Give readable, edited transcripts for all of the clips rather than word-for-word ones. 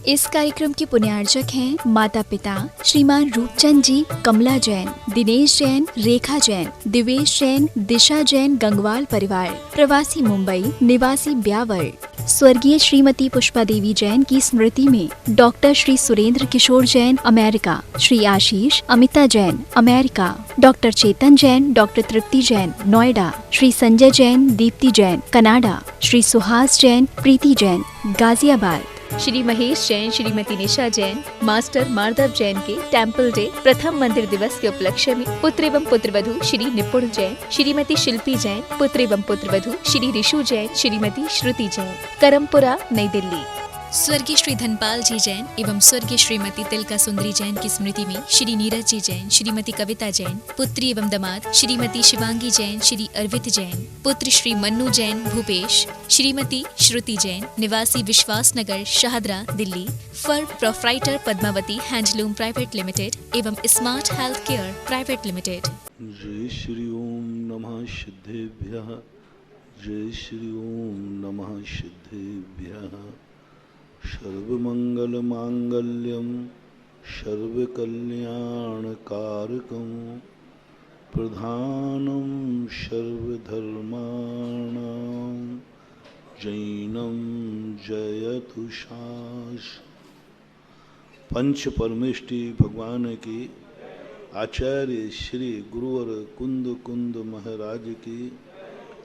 इस कार्यक्रम के पुण्यार्चक हैं माता पिता श्रीमान रूपचंद जी, कमला जैन, दिनेश जैन, रेखा जैन, दिवेश जैन, दिशा जैन, गंगवाल परिवार, प्रवासी मुंबई, निवासी ब्यावर। स्वर्गीय श्रीमती पुष्पा देवी जैन की स्मृति में डॉक्टर श्री सुरेंद्र किशोर Jain, America, Shri Ashish Amita Jain, America, doctor चेतन जैन, डॉक्टर तृप्ति जैन, नोएडा, श्री संजय जैन, दीप्ति जैन, कनाडा, श्री सुहास जैन, प्रीति जैन, गाजियाबाद, श्री महेश जैन, श्रीमती निशा जैन, मास्टर माधव जैन के टेम्पल डे प्रथम मंदिर दिवस के उपलक्ष्य में पुत्र एवं पुत्रवधू श्री निपुण जैन, श्रीमती शिल्पी जैन, पुत्र एवं पुत्रवधू श्री ऋषु जैन, श्रीमती श्रुति जैन, करमपुरा, नई दिल्ली। स्वर्गीय श्री धनपाल जी जैन एवं स्वर्गीय श्रीमती तिलका सुंदरी जैन की स्मृति में श्री नीरज जी जैन, श्रीमती कविता जैन, पुत्री एवं दामाद श्रीमती शिवांगी जैन, श्री अर्वित जैन, पुत्र श्री मन्नू जैन भूपेश, श्रीमती श्रुति जैन, निवासी Vishwas Nagar, Shahdara, Delhi, for proprietor Padmavati handloom private limited एवं smart health care private limited. जय श्री ओम नमः सिद्धेभ्यः, जय श्री ओम नमः सिद्धेभ्यः। सर्वमंगल मांगल्यम सर्वकल्याणकारकं प्रधानं सर्वधर्माणां जैनं जयतु शास्त्रम्। पंच परमेष्टि भगवान की, आचार्य श्री गुरुवर कुंद कुंद महाराज की,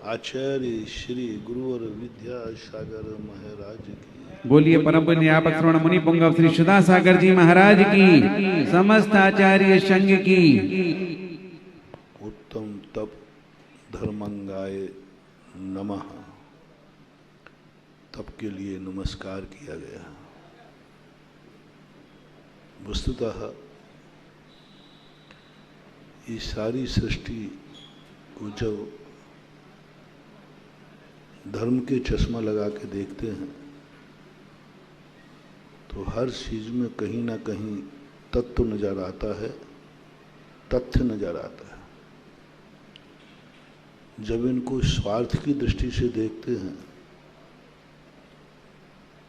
आचार्य श्री गुरुवर विद्यासागर महाराज की। बोलिए परम पुण्य व्यापक श्रवण मुनि पुंगव श्री सुधा सागर जी महाराज की, समस्त आचार्य संघ की। उत्तम तप धर्मंगाय नमः। तप के लिए नमस्कार किया गया। वस्तुतः ये सारी सृष्टि को जब धर्म के चश्मा लगा के देखते हैं तो हर चीज में कहीं ना कहीं तत्व नजर आता है, तथ्य नजर आता है। जब इनको स्वार्थ की दृष्टि से देखते हैं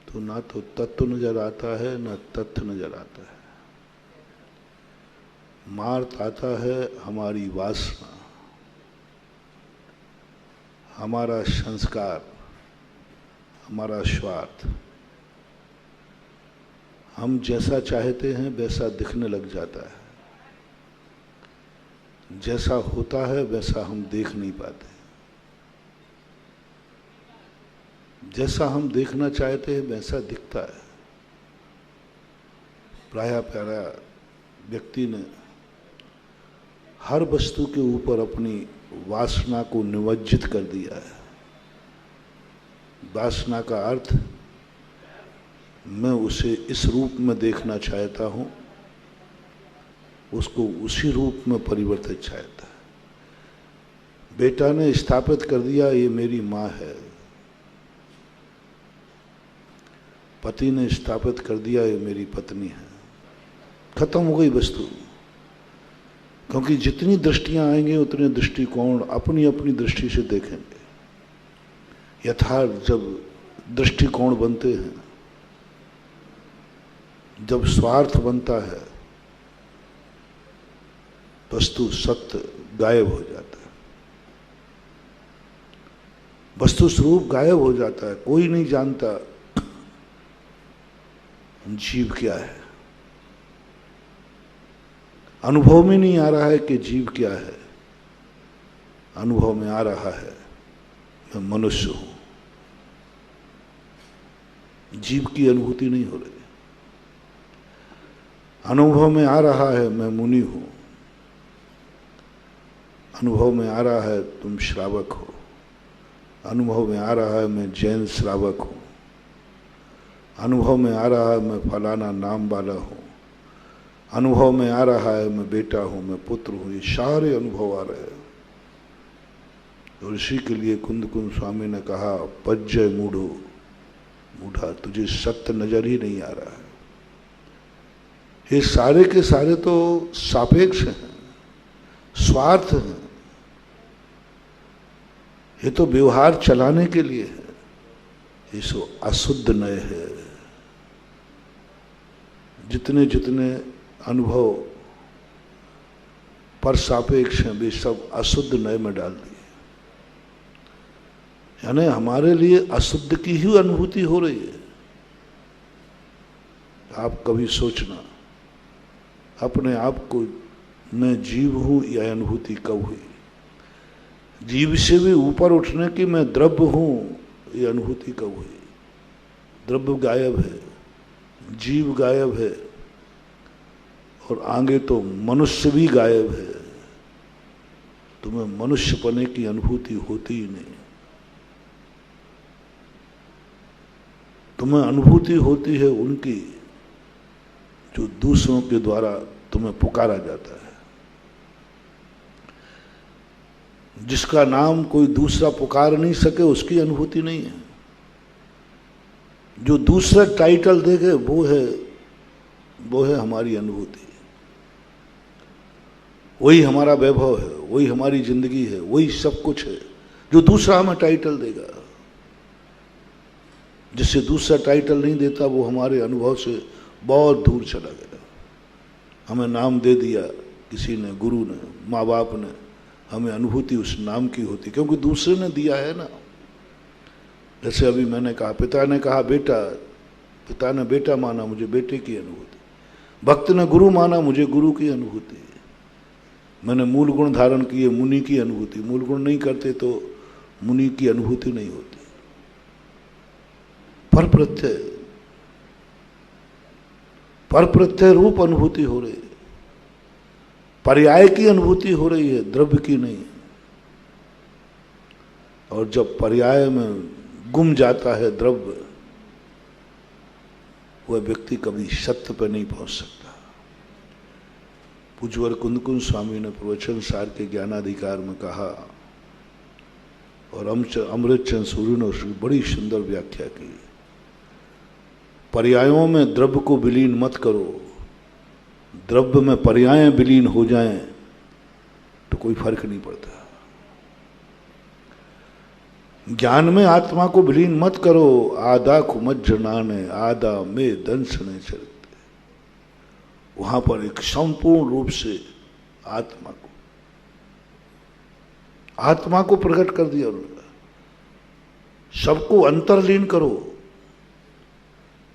तो ना तो तत्व नजर आता है ना तथ्य नजर आता है। मार्त आता है हमारी वासना, हमारा संस्कार, हमारा स्वार्थ। हम जैसा चाहते हैं वैसा दिखने लग जाता है, जैसा होता है वैसा हम देख नहीं पाते। जैसा हम देखना चाहते हैं वैसा दिखता है। प्रायः प्यारा व्यक्ति ने हर वस्तु के ऊपर अपनी वासना को निमज्जित कर दिया है। वासना का अर्थ, मैं उसे इस रूप में देखना चाहता हूं, उसको उसी रूप में परिवर्तित चाहता है। बेटा ने स्थापित कर दिया ये मेरी माँ है, पति ने स्थापित कर दिया ये मेरी पत्नी है। खत्म हो गई वस्तु। क्योंकि जितनी दृष्टियां आएंगी उतने दृष्टिकोण अपनी अपनी दृष्टि से देखेंगे। यथार्थ जब दृष्टिकोण बनते हैं, जब स्वार्थ बनता है, वस्तु सत्य गायब हो जाता है, वस्तु स्वरूप गायब हो जाता है। कोई नहीं जानता जीव क्या है। अनुभव में नहीं आ रहा है कि जीव क्या है, अनुभव में आ रहा है मैं मनुष्य हूं। जीव की अनुभूति नहीं हो रही। अनुभव में आ रहा है मैं मुनि हूं, अनुभव में आ रहा है तुम श्रावक हो, अनुभव में आ रहा है मैं जैन श्रावक हूं, अनुभव में आ रहा है मैं फलाना नाम वाला हूं, अनुभव में आ रहा है मैं बेटा हूं, मैं पुत्र हूं। ये सारे अनुभव आ रहे हैं। और इसी के लिए कुंद कुंद स्वामी ने कहा, पज्जय मूढ़ो मूढ़ा, तुझे सत्य नजर ही नहीं आ रहा है। ये सारे के सारे तो सापेक्ष हैं, स्वार्थ हैं। ये तो व्यवहार चलाने के लिए है। ये सो अशुद्ध नय है। जितने जितने अनुभव पर सापेक्ष हैं वे सब अशुद्ध नए में डाल दिए। यानी हमारे लिए अशुद्ध की ही अनुभूति हो रही है। आप कभी सोचना अपने आप को मैं जीव हूं या अनुभूति कब हुई? जीव से भी ऊपर उठने की मैं द्रव्य हूं ये अनुभूति कब हुई? द्रव्य गायब है, जीव गायब है और आगे तो मनुष्य भी गायब है। तुम्हें मनुष्य पने की अनुभूति होती ही नहीं। तुम्हें अनुभूति होती है उनकी जो दूसरों के द्वारा तुम्हें पुकारा जाता है, जिसका नाम कोई दूसरा पुकार नहीं सके उसकी अनुभूति नहीं है। जो दूसरा टाइटल देखे वो है हमारी अनुभूति। वही हमारा वैभव है, वही हमारी जिंदगी है, वही सब कुछ है जो दूसरा हमें टाइटल देगा। जिससे दूसरा टाइटल नहीं देता वो हमारे अनुभव से बहुत दूर चला गया। हमें नाम दे दिया किसी ने, गुरु ने, माँ बाप ने, हमें अनुभूति उस नाम की होती क्योंकि दूसरे ने दिया है ना। जैसे अभी मैंने कहा, पिता ने कहा बेटा, पिता ने बेटा माना, मुझे बेटे की अनुभूति। भक्त ने गुरु माना, मुझे गुरु की अनुभूति। मैंने मूल गुण धारण किए, मुनि की अनुभूति। मूल गुण नहीं करते तो मुनि की अनुभूति नहीं होती। पर प्रत्यय रूप अनुभूति हो रही है, पर्याय की अनुभूति हो रही है, द्रव्य की नहीं। और जब पर्याय में गुम जाता है द्रव्य, वह व्यक्ति कभी सत्य पर नहीं पहुंच सकता। पूज्यवर कुंदकुंज स्वामी ने प्रवचन सार के ज्ञानाधिकार में कहा और अमृतचंद सूर्य ने उसकी बड़ी सुंदर व्याख्या की। पर्यायों में द्रव्य को विलीन मत करो। द्रव्य में पर्याय विलीन हो जाएं तो कोई फर्क नहीं पड़ता। ज्ञान में आत्मा को विलीन मत करो। आधा को मत जनाने, आधा में दंसने चलते। वहां पर एक संपूर्ण रूप से आत्मा को प्रकट कर दिया उन्होंने। सबको अंतर्लीन करो।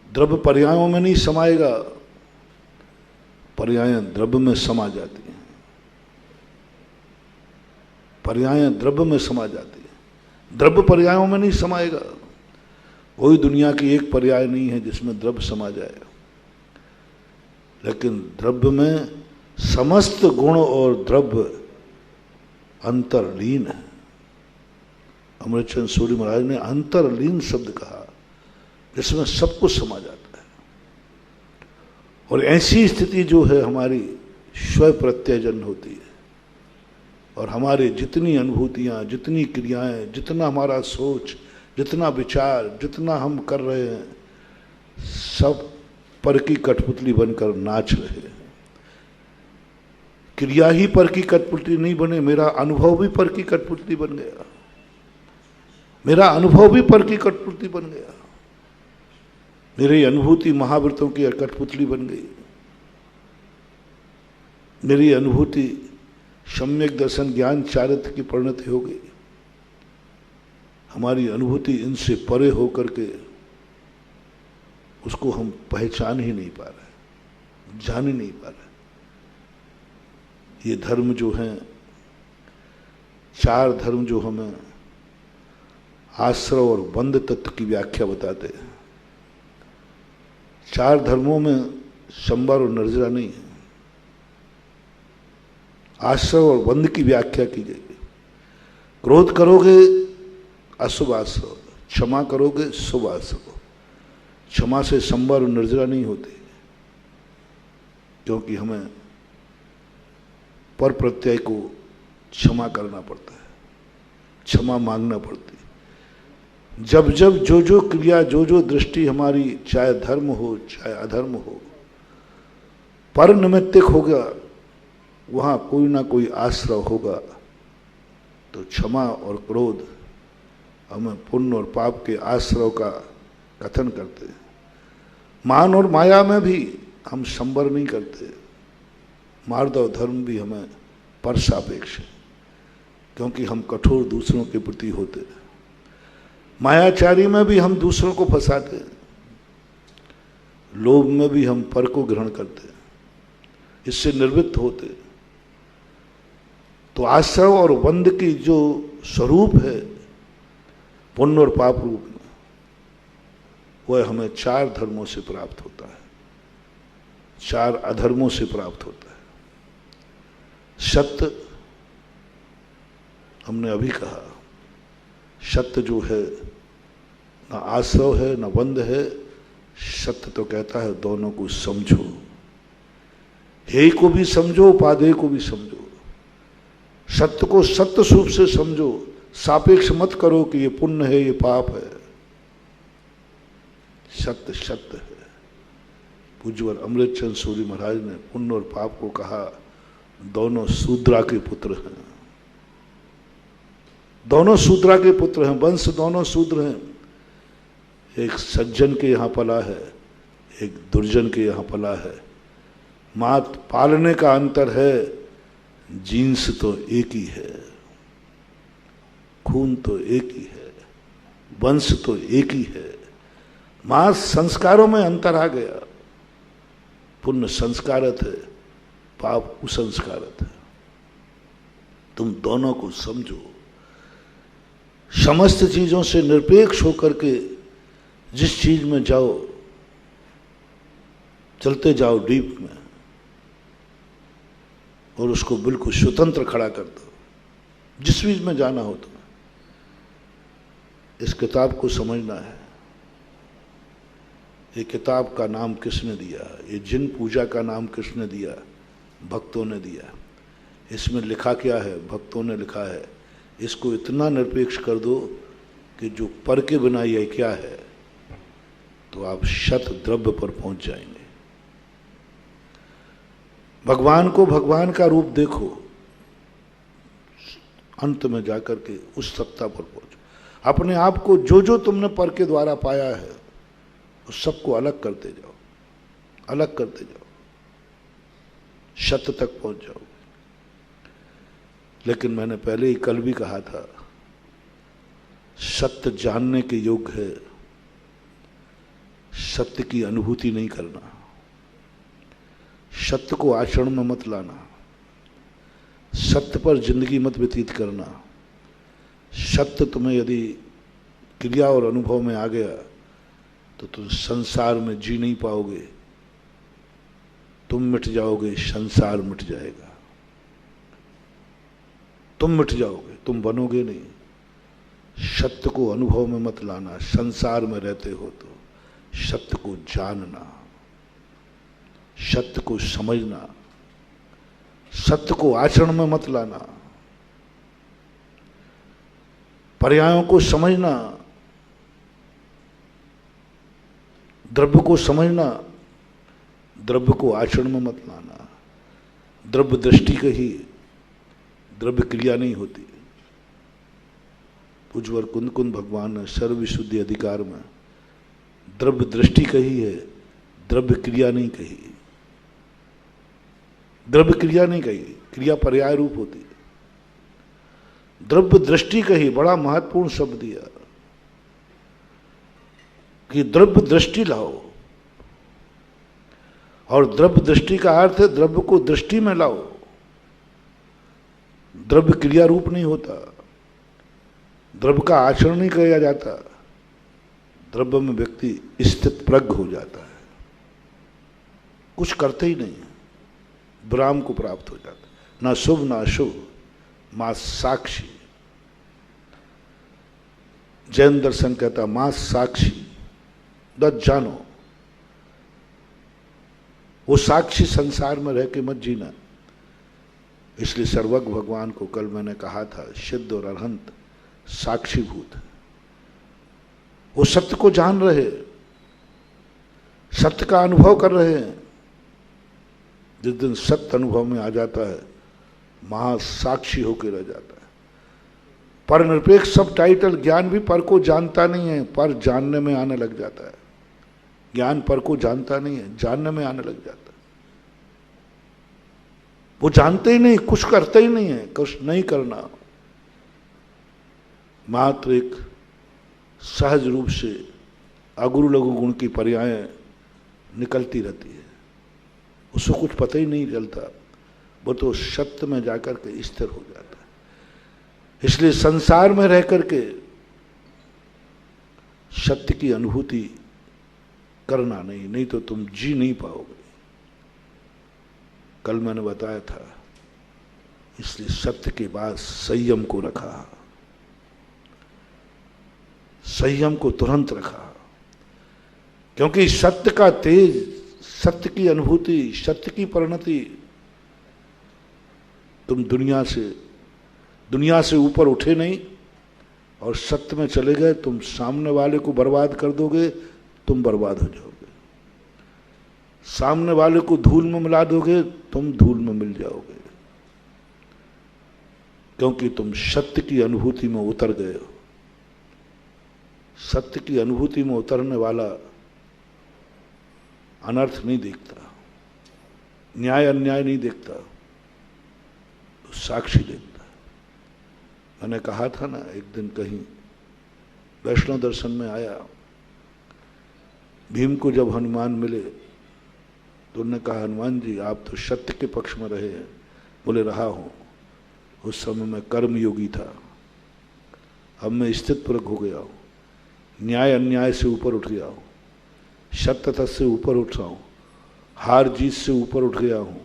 द्रव्य पर्यायों में नहीं समाएगा, पर्याय द्रव्य में समा जाती हैं। पर्याय द्रव्य में समा जाती है, द्रव्य पर्यायों में नहीं समाएगा। कोई दुनिया की एक पर्याय नहीं है जिसमें द्रव्य समा जाए, लेकिन द्रव्य में समस्त गुण और द्रव्य अंतर्लीन है। अमृतचंद सूर्य महाराज ने अंतर्लीन शब्द कहा, जिसमें सब कुछ समा जाता है। और ऐसी स्थिति जो है हमारी स्व प्रत्ययजन होती है और हमारे जितनी अनुभूतियां, जितनी क्रियाएं, जितना हमारा सोच, जितना विचार, जितना हम कर रहे हैं, सब पर की कठपुतली बनकर नाच रहे हैं। क्रिया ही पर की कठपुतली नहीं बने, मेरा अनुभव भी पर की कठपुतली बन गया। मेरा अनुभव भी पर की कठपुतली बन गया। मेरी अनुभूति महाव्रतों की कठपुतली बन गई। मेरी अनुभूति सम्यक दर्शन ज्ञान चारित्र की परिणति हो गई। हमारी अनुभूति इनसे परे होकर के उसको हम पहचान ही नहीं पा रहे, जान ही नहीं पा रहे। ये धर्म जो हैं, चार धर्म जो हमें आश्रय और बंध तत्व की व्याख्या बताते हैं, चार धर्मों में संवर और निर्जरा नहीं है। आश्रय और बंध की व्याख्या की गई। क्रोध करोगे अशुभ आश्रय, क्षमा करोगे शुभ आश्रय। क्षमा से संवर और निर्जरा नहीं होती, क्योंकि हमें पर प्रत्यय को क्षमा करना पड़ता है, क्षमा मांगना पड़ती है। जब जब जो जो क्रिया, जो जो दृष्टि हमारी, चाहे धर्म हो चाहे अधर्म हो, पर निमित्तिक होगा, वहां कोई ना कोई आश्रय होगा, तो क्षमा और क्रोध हमें पुण्य और पाप के आश्रय का कथन करते हैं। मान और माया में भी हम संबर नहीं करते। मार्दव धर्म भी हमें पर सापेक्ष है, क्योंकि हम कठोर दूसरों के प्रति होते। मायाचारी में भी हम दूसरों को फंसाते, लोभ में भी हम पर को ग्रहण करते, इससे निर्वृत्त होते। तो आश्रव और बंध की जो स्वरूप है पुण्य और पाप रूप में, वह हमें 4 धर्मों से प्राप्त होता है, 4 अधर्मों से प्राप्त होता है। सत्य, हमने अभी कहा, सत्य जो है ना आश्रव है ना बंध है। सत्य तो कहता है दोनों को समझो, हे को भी समझो, उपादेय को भी समझो। सत्य को सत्य स्वरूप से समझो, सापेक्ष मत करो कि ये पुण्य है ये पाप है। सत्य सत्य है। पूज्यवर अमृतचंद सूरी महाराज ने पुण्य और पाप को कहा दोनों शूद्रा के पुत्र हैं, दोनों शूद्रा के पुत्र हैं, वंश दोनों शूद्र हैं। एक सज्जन के यहाँ पला है, एक दुर्जन के यहाँ पला है। मात पालने का अंतर है, जीन्स तो एक ही है, खून तो एक ही है, वंश तो एक ही है। मां संस्कारों में अंतर आ गया। पुण्य संस्कारत है, पाप कुसंस्कारत है। तुम दोनों को समझो। समस्त चीजों से निरपेक्ष होकर के जिस चीज में जाओ, चलते जाओ डीप में, और उसको बिल्कुल स्वतंत्र खड़ा कर दो, जिस चीज में जाना हो तुम्हें। इस किताब को समझना है। ये किताब का नाम किसने दिया? ये जिन पूजा का नाम किसने दिया? भक्तों ने दिया। इसमें लिखा क्या है? भक्तों ने लिखा है। इसको इतना निरपेक्ष कर दो कि जो पर के बिना यह क्या है, तो आप शत द्रव्य पर पहुंच जाएंगे। भगवान को भगवान का रूप देखो, अंत में जाकर के उस सत्ता पर पहुंचो। अपने आप को जो जो तुमने पर के द्वारा पाया है उस सबको अलग करते जाओ, अलग करते जाओ, सत्य तक पहुंच जाओ। लेकिन मैंने पहले ही कल भी कहा था, सत्य जानने के योग्य है, सत्य की अनुभूति नहीं करना, सत्य को आचरण में मत लाना, सत्य पर जिंदगी मत व्यतीत करना। सत्य तुम्हें यदि क्रिया और अनुभव में आ गया तो तुम संसार में जी नहीं पाओगे, तुम मिट जाओगे, संसार मिट जाएगा। तुम मिट जाओगे, तुम बनोगे नहीं। सत्य को अनुभव में मत लाना। संसार में रहते हो तो सत्य को जानना, सत्य को समझना, सत्य को आचरण में मत लाना, पर्यायों को समझना, द्रव्य को समझना, द्रव्य को आचरण में मत लाना। द्रव्य दृष्टि कही, द्रव्य क्रिया नहीं होती। पूज्यवर कुंद कुंद भगवान ने सर्वविशुद्धि अधिकार में द्रव्य दृष्टि कही है, द्रव्य क्रिया नहीं कही। द्रव्य क्रिया नहीं कही, क्रिया पर्याय रूप होती है। द्रव्य दृष्टि कही, बड़ा महत्वपूर्ण शब्द दिया कि द्रव्य दृष्टि लाओ। और द्रव्य दृष्टि का अर्थ है द्रव्य को दृष्टि में लाओ। द्रव्य क्रिया रूप नहीं होता, द्रव्य का आचरण नहीं किया जाता। द्रव्य में व्यक्ति स्थित प्रज्ञ हो जाता है, कुछ करते ही नहीं, ब्राह्म को प्राप्त हो जाता है। ना शुभ ना अशुभ, मां साक्षी। जैन दर्शन कहता मां साक्षी, बस जानो। वो साक्षी संसार में रह के मत जीना। इसलिए सर्वज्ञ भगवान को कल मैंने कहा था, सिद्ध और अरहंत साक्षीभूत। वो सत्य को जान रहे, सत्य का अनुभव कर रहे हैं। जिस दिन सत्य अनुभव में आ जाता है, महासाक्षी होकर रह जाता है। पर निरपेक्ष सब टाइटल ज्ञान भी पर को जानता नहीं है, पर जानने में आने लग जाता है। ज्ञान पर को जानता नहीं है, जानने में आने लग जाता है। वो जानते ही नहीं, कुछ करते ही नहीं है, कुछ नहीं करना, मात्र एक सहज रूप से अगुरु लघु गुण की पर्यायें निकलती रहती है, उसको कुछ पता ही नहीं चलता, वो तो सत्य में जाकर के स्थिर हो जाता है। इसलिए संसार में रह करके सत्य की अनुभूति करना नहीं तो तुम जी नहीं पाओगे। कल मैंने बताया था, इसलिए सत्य के बाद संयम को रखा, संयम को तुरंत रखा, क्योंकि सत्य का तेज, सत्य की अनुभूति, सत्य की परिणति, तुम दुनिया से ऊपर उठे नहीं और सत्य में चले गए, तुम सामने वाले को बर्बाद कर दोगे, तुम बर्बाद हो जाओगे। सामने वाले को धूल में मिला दोगे, तुम धूल में मिल जाओगे, क्योंकि तुम सत्य की अनुभूति में उतर गए हो। सत्य की अनुभूति में उतरने वाला अनर्थ नहीं देखता, न्याय अन्याय नहीं देखता, तो साक्षी देखता। मैंने कहा था ना, एक दिन कहीं वैष्णव दर्शन में आया, भीम को जब हनुमान मिले तो उन्होंने कहा, हनुमान जी आप तो सत्य के पक्ष में रहे हैं। बोले रहा हूं, उस समय मैं कर्म योगी था, अब मैं स्थितपूर्वक हो गया हूं, न्याय अन्याय से ऊपर उठ गया हूं, सत्य तत्व से ऊपर उठ रहा हूं, हार जीत से ऊपर उठ गया हूं,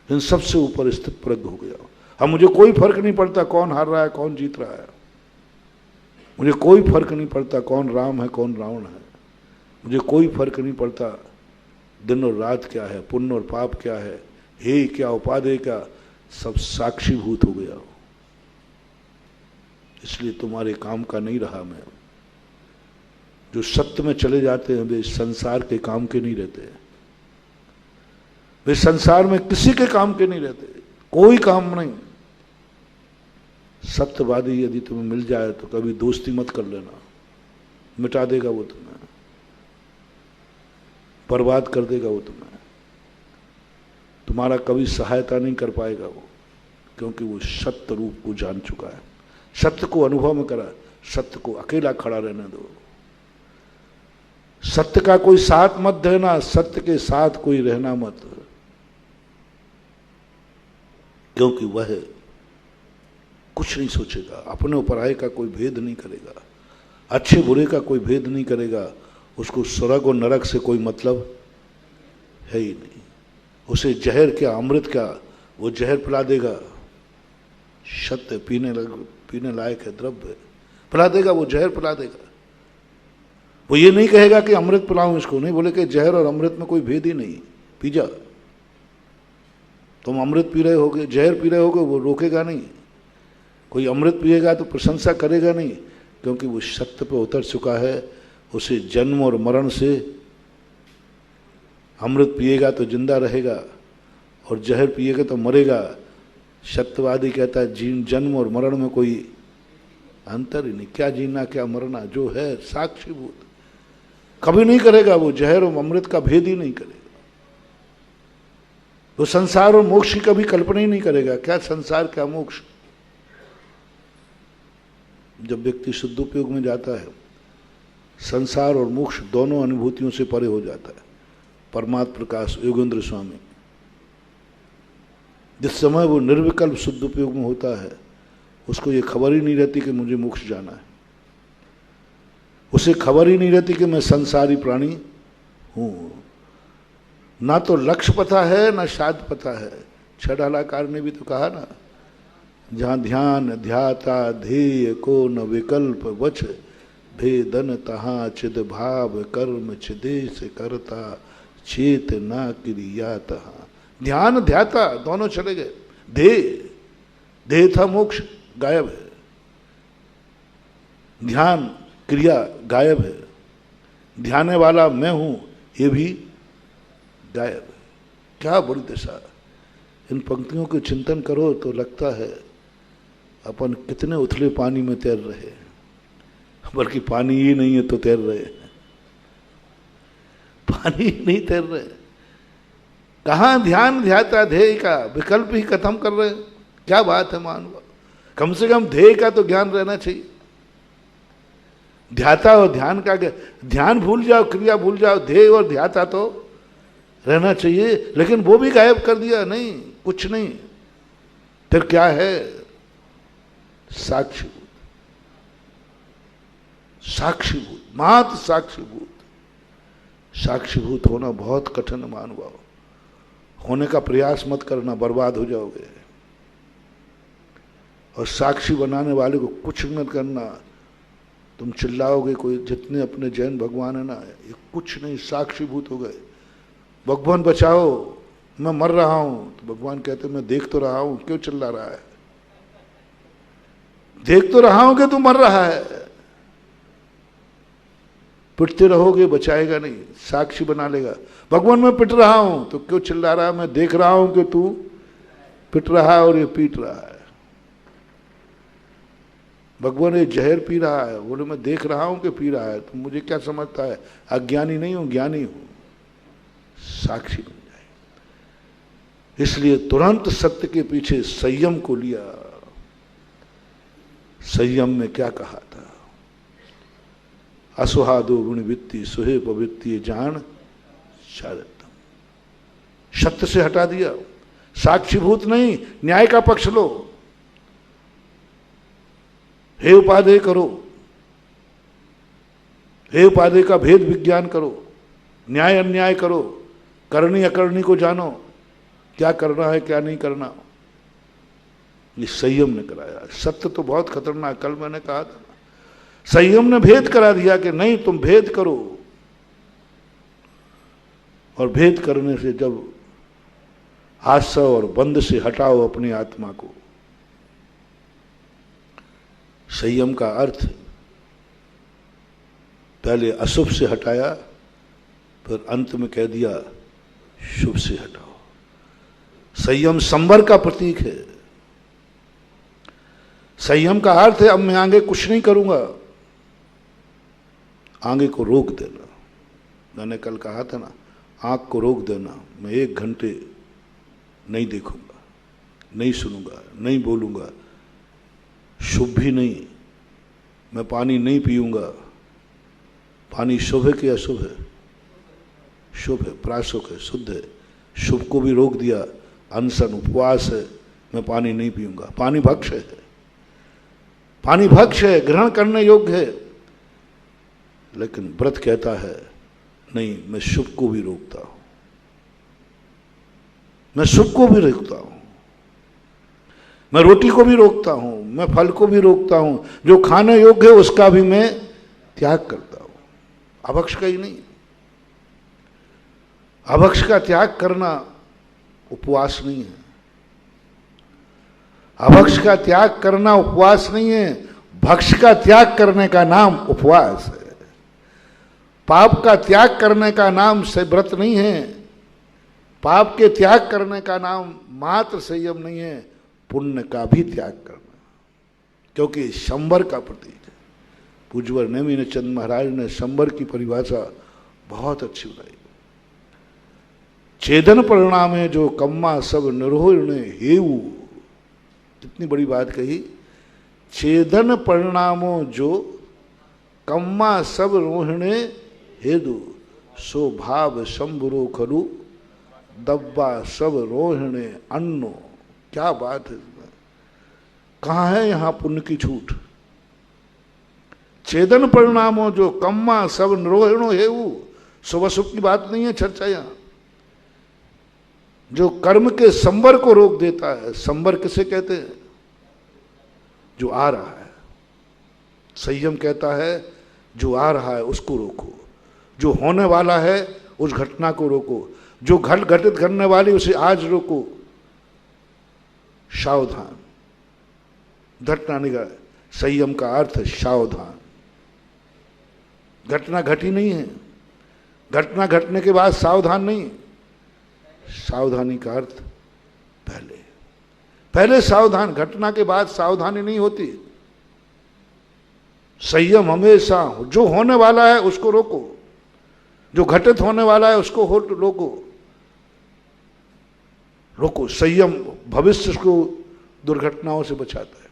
इन सब से ऊपर स्थितपूर्वक हो गया हूं। अब मुझे कोई फर्क नहीं पड़ता कौन हार रहा है कौन जीत रहा है, मुझे कोई फर्क नहीं पड़ता कौन राम है कौन रावण है, मुझे कोई फर्क नहीं पड़ता दिन और रात क्या है, पुण्य और पाप क्या है, हे क्या उपादेय क्या, सब साक्षीभूत हो गया हो। इसलिए तुम्हारे काम का नहीं रहा मैं। जो सत्य में चले जाते हैं वे संसार के काम के नहीं रहते, वे संसार में किसी के काम के नहीं रहते, कोई काम नहीं। सत्यवादी यदि तुम्हें मिल जाए तो कभी दोस्ती मत कर लेना, मिटा देगा वो तुम्हें, बर्बाद कर देगा वो तुम्हें, तुम्हारा कभी सहायता नहीं कर पाएगा वो, क्योंकि वो सत्य रूप को जान चुका है, सत्य को अनुभव में करा। सत्य को अकेला खड़ा रहने दो, सत्य का कोई साथ मत देना, सत्य के साथ कोई रहना मत, क्योंकि वह कुछ नहीं सोचेगा, अपने ऊपर आए का कोई भेद नहीं करेगा, अच्छे बुरे का कोई भेद नहीं करेगा, उसको स्वर्ग और नरक से कोई मतलब है ही नहीं। उसे जहर क्या अमृत क्या, वो जहर पिला देगा, सत्य पीने लायक है द्रव्य, पिला देगा, वो जहर पिला देगा। वो ये नहीं कहेगा कि अमृत पिलाऊं इसको, नहीं, बोले कि जहर और अमृत में कोई भेद ही नहीं, पी जा। तुम अमृत पी रहे होगे, जहर पी रहे होगे, वो रोकेगा नहीं। कोई अमृत पिएगा तो प्रशंसा करेगा नहीं, क्योंकि वो सत्य पे उतर चुका है, उसे जन्म और मरण से, अमृत पिएगा तो जिंदा रहेगा और जहर पिएगा तो मरेगा। सत्यवादी कहता है जन्म और मरण में कोई अंतर ही नहीं, क्या जीना क्या मरना, जो है साक्षीभूत, कभी नहीं करेगा वो, जहर और अमृत का भेद ही नहीं करेगा। वो संसार और मोक्ष की कभी कल्पना ही नहीं करेगा, क्या संसार क्या मोक्ष। जब व्यक्ति शुद्धोपयोग में जाता है, संसार और मोक्ष दोनों अनुभूतियों से परे हो जाता है। परमात्म प्रकाश योगेंद्र स्वामी, जिस समय वो निर्विकल्प शुद्ध उपयोग में होता है, उसको ये खबर ही नहीं रहती कि मुझे मोक्ष जाना है, उसे खबर ही नहीं रहती कि मैं संसारी प्राणी हूँ। ना तो लक्ष्य पता है ना शाद पता है। छडालाकार ने भी तो कहा ना, जहाँ ध्यान ध्याता ध्येय को न विकल्प वच भेदन तहाँ चिद भाव कर्म चिदेश करता चेत ना क्रिया तहाँ। ध्यान ध्याता दोनों चले गए, ध्येय था मोक्ष, गायब है, ध्यान क्रिया गायब है, ध्याने वाला मैं हूं ये भी गायब है। क्या बड़ी दशा। इन पंक्तियों के चिंतन करो तो लगता है अपन कितने उथले पानी में तैर रहे हैं, बल्कि पानी ही नहीं है तो तैर रहे हैं। पानी नहीं तैर रहे, कहाँ ध्यान ध्याता ध्येय का, विकल्प ही खत्म कर रहे। क्या बात है मानव, कम से कम ध्येय का तो ज्ञान रहना चाहिए। ध्याता और ध्यान का, ध्यान भूल जाओ, क्रिया भूल जाओ, ध्येय और ध्याता तो रहना चाहिए, लेकिन वो भी गायब कर दिया। नहीं, कुछ नहीं। फिर क्या है? साक्षीभूत, साक्षीभूत, मात्र साक्षीभूत। साक्षीभूत होना बहुत कठिन मानव, होने का प्रयास मत करना, बर्बाद हो जाओगे। और साक्षी बनाने वाले को कुछ मत करना। तुम चिल्लाओगे, कोई जितने अपने जैन भगवान है ना, ये कुछ नहीं, साक्षीभूत हो गए। भगवान बचाओ, मैं मर रहा हूं, तो भगवान कहते मैं देख तो रहा हूं, क्यों चिल्ला रहा है? देख तो रहा हूं कि तू मर रहा है। पिटते रहोगे, बचाएगा नहीं, साक्षी बना लेगा। भगवान मैं पिट रहा हूं, तो क्यों चिल्ला रहा है? मैं देख रहा हूं कि तू पिट रहा है और ये पीट रहा है। भगवान ये जहर पी रहा है, बोले मैं देख रहा हूं कि पी रहा है, तो मुझे क्या समझता है? अज्ञानी नहीं हूं, ज्ञानी हूं। साक्षी बन जाए। इसलिए तुरंत सत्य के पीछे संयम को लिया। संयम में क्या कहा था? असुहादो गुण वित्ती सुहे पवित्ती जान शारदम। सत्य से हटा दिया। साक्षीभूत नहीं, न्याय का पक्ष लो। हे उपादेय करो, हे उपादेय का भेद विज्ञान करो, न्याय अन्याय करो, करनी अकरनी को जानो, क्या करना है क्या नहीं करना। ये संयम ने कराया। सत्य तो बहुत खतरनाक, कल मैंने कहा था, संयम ने भेद करा दिया कि नहीं तुम भेद करो। और भेद करने से जब आसव और बंद से हटाओ अपनी आत्मा को, संयम का अर्थ पहले अशुभ से हटाया, फिर अंत में कह दिया शुभ से हटाओ। संयम संवर का प्रतीक है। संयम का अर्थ है अब मैं आगे कुछ नहीं करूंगा, आगे को रोक देना। मैंने कल कहा था ना, आंख को रोक देना। मैं 1 घंटे नहीं देखूंगा, नहीं सुनूंगा, नहीं बोलूंगा, शुभ भी नहीं। मैं पानी नहीं पीऊंगा। पानी शुभ है कि अशुभ है? शुभ है, प्राशुक है, शुद्ध है। शुभ को भी रोक दिया। अनशन, उपवास है, मैं पानी नहीं पीऊंगा। पानी भक्ष्य है, पानी भक्ष्य है, ग्रहण करने योग्य है। लेकिन व्रत कहता है नहीं, मैं शुभ को भी रोकता हूं, मैं शुभ को भी रोकता हूं, मैं रोटी को भी रोकता हूं, मैं फल को भी रोकता हूं, जो खाने योग्य है उसका भी मैं त्याग करता हूं। अभक्ष का ही नहीं, अभक्ष का त्याग करना उपवास नहीं है। अभक्ष का त्याग करना उपवास नहीं है। भक्ष का त्याग करने का नाम उपवास है। पाप का त्याग करने का नाम से व्रत नहीं है। पाप के त्याग करने का नाम मात्र संयम नहीं है, पुण्य का भी त्याग करना, क्योंकि शंबर का प्रतीक है। पूज्यवर नेमिन चंद महाराज ने शंबर की परिभाषा बहुत अच्छी बनाई। छेदन परिणाम है जो कम्मा सब निरोहिणे हेऊ। कितनी बड़ी बात कही। छेदन परिणामों जो कम्मा सब रोहिणे हेदु, सो भाव शंभुरो खरु दब्बा सब रोहिणे अन्नो। क्या बात है इसमें, कहाँ है यहां पुण्य की छूट। छेदन परिणामों जो कम्मा सब निरोहिणो हेऊ, शुभ अशुभ की बात नहीं है चर्चा यहां। जो कर्म के संवर को रोक देता है। संवर किसे कहते हैं? जो आ रहा है। संयम कहता है जो आ रहा है उसको रोको, जो होने वाला है उस घटना को रोको, जो घटित करने वाली उसे आज रोको। सावधान, घटना निगाह। संयम का अर्थ है सावधान। घटना घटी नहीं है, घटना घटने के बाद सावधान नहीं। सावधानी का अर्थ पहले सावधान, घटना के बाद सावधानी नहीं होती। संयम हमेशा जो होने वाला है उसको रोको। जो घटित होने वाला है उसको हो रोको, रोको। संयम भविष्य को दुर्घटनाओं से बचाता है,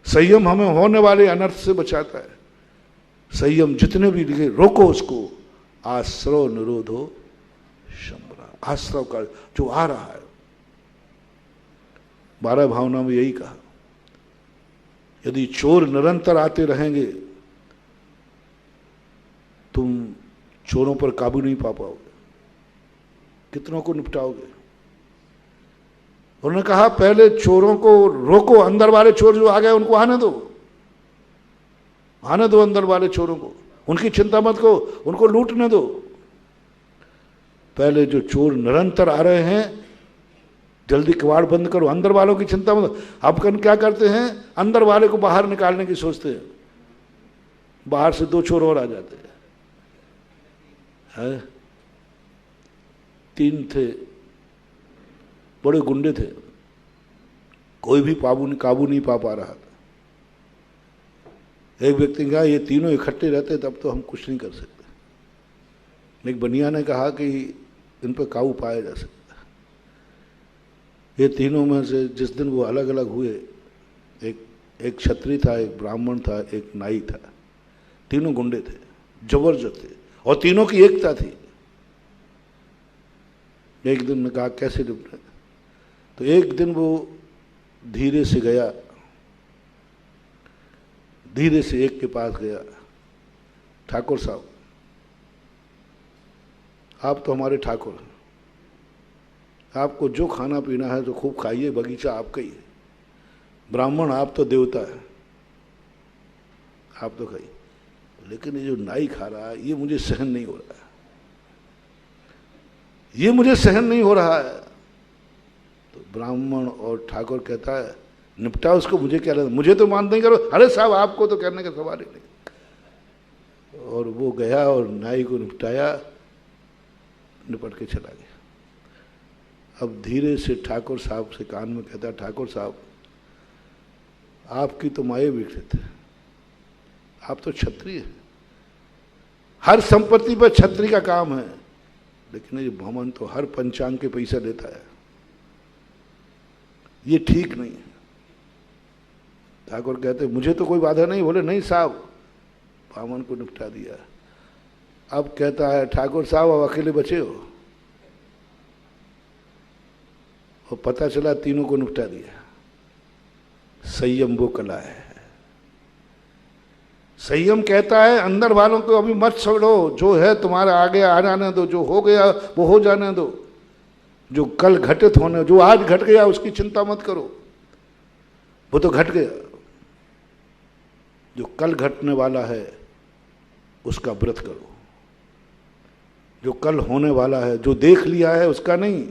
संयम हमें होने वाले अनर्थ से बचाता है। संयम जितने भी लिखे रोको उसको। आश्रव निरोधो शंबरा, आश्रव का जो आ रहा है। 12 भावना में यही कहा, यदि चोर निरंतर आते रहेंगे तुम चोरों पर काबू नहीं पा पाओगे, कितनों को निपटाओगे। उन्होंने कहा पहले चोरों को रोको, अंदर वाले चोर जो आ गए उनको आने दो, आने दो अंदर वाले चोरों को, उनकी चिंता मत करो, उनको लूटने दो। पहले जो चोर निरंतर आ रहे हैं जल्दी किवाड़ बंद करो, अंदर वालों की चिंता मत। अब क्या करते हैं, अंदर वाले को बाहर निकालने की सोचते हैं, बाहर से 2 चोर और आ जाते हैं। 3 थे, बड़े गुंडे थे, कोई भी काबू नहीं पा रहा था। एक व्यक्ति ने कहा ये तीनों इकट्ठे रहते तब तो हम कुछ नहीं कर सकते। एक बनिया ने कहा कि इन पर काबू पाया जा सकता है। ये तीनों में से जिस दिन वो अलग अलग हुए, एक क्षत्रिय था, एक ब्राह्मण था, एक नाई था, तीनों गुंडे थे, जबरदस्त थे, और तीनों की एकता थी। एक दिन ने कहा कैसे निपटे, तो एक दिन वो धीरे से गया, धीरे से एक के पास गया, ठाकुर साहब आप तो हमारे ठाकुर हैं, आपको जो खाना पीना है तो खूब खाइए, बगीचा आपका ही है। ब्राह्मण आप तो देवता है, आप तो खाइए, लेकिन ये जो नाई खा रहा है ये मुझे सहन नहीं हो रहा है, ये मुझे सहन नहीं हो रहा है। तो ब्राह्मण और ठाकुर कहता है निपटा उसको, मुझे क्या लगता, मुझे तो मान नहीं करो। अरे साहब आपको तो करने का सवाल ही नहीं। और वो गया और नाई को निपटाया, निपट के चला गया। अब धीरे से ठाकुर साहब से कान में कहता, ठाकुर साहब आपकी तो माये विकसित है, आप तो क्षत्रिय हैं, हर संपत्ति पर क्षत्रिय का काम है, लेकिन ये भवन तो हर पंचांग के पैसा देता है, ये ठीक नहीं है। ठाकुर कहते मुझे तो कोई बाधा नहीं। बोले नहीं साहब, बामन को निपटा दिया। अब कहता है ठाकुर साहब अब अकेले बचे हो, और पता चला तीनों को निपटा दिया। संयम वो कला है। संयम कहता है अंदर वालों को अभी मत छोड़ो, जो है तुम्हारा आगे आ जाने दो, जो हो गया वो हो जाने दो, जो कल घटित होने, जो आज घट गया उसकी चिंता मत करो, वो तो घट गया। जो कल घटने वाला है उसका व्रत करो, जो कल होने वाला है, जो देख लिया है उसका नहीं।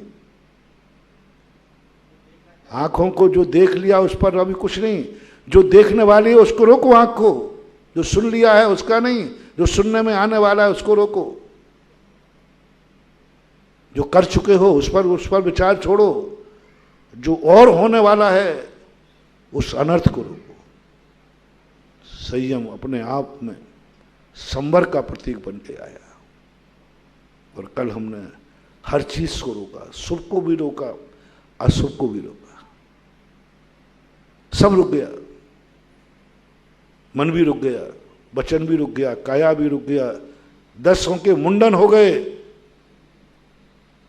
आंखों को जो देख लिया उस पर अभी कुछ नहीं, जो देखने वाली है उसको रोको आंख को, जो सुन लिया है उसका नहीं, जो सुनने में आने वाला है उसको रोको, जो कर चुके हो उस पर विचार छोड़ो, जो और होने वाला है उस अनर्थ को रोको। संयम अपने आप में संवर का प्रतीक बन के आया। और कल हमने हर चीज को रोका, शुभ को भी रोका, अशुभ को भी रोका, सब रुक गया। मन भी रुक गया, वचन भी रुक गया, काया भी रुक गया। 10 के मुंडन हो गए,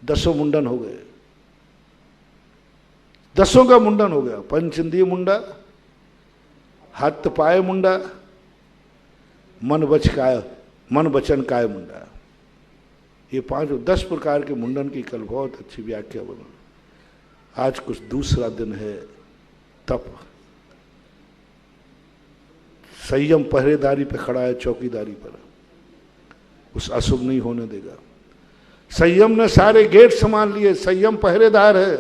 10 मुंडन हो गए, 10 का मुंडन हो गया। पंच इंद्रिय मुंडा, हाथ पाए मुंडा, मन वचन काय मुंडा। ये 10 प्रकार के मुंडन की कल बहुत अच्छी व्याख्या बना। आज कुछ दूसरा दिन है तप। संयम पहरेदारी पे खड़ा है, चौकीदारी पर, उस अशुभ नहीं होने देगा। संयम ने सारे गेट संभाल लिए, संयम पहरेदार है,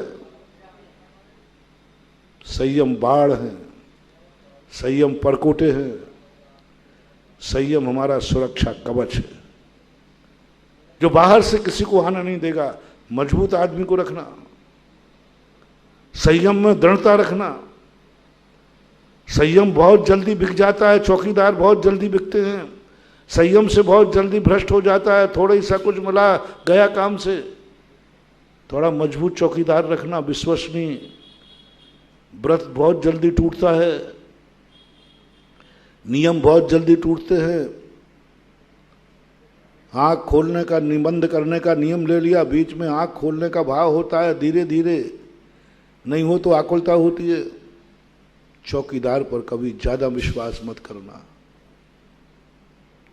संयम बाढ़ है, संयम परकोटे हैं, संयम हमारा सुरक्षा कवच है, जो बाहर से किसी को आना नहीं देगा। मजबूत आदमी को रखना, संयम में दृढ़ता रखना। संयम बहुत जल्दी बिक जाता है, चौकीदार बहुत जल्दी बिकते हैं, संयम से बहुत जल्दी भ्रष्ट हो जाता है, थोड़ा ही सा कुछ मिला गया काम से। थोड़ा मजबूत चौकीदार रखना, विश्वसनीय। व्रत बहुत जल्दी टूटता है, नियम बहुत जल्दी टूटते हैं। आँख खोलने का, निबंध करने का नियम ले लिया, बीच में आँख खोलने का भाव होता है, धीरे धीरे नहीं हो तो आकुलता होती है। चौकीदार पर कभी ज़्यादा विश्वास मत करना,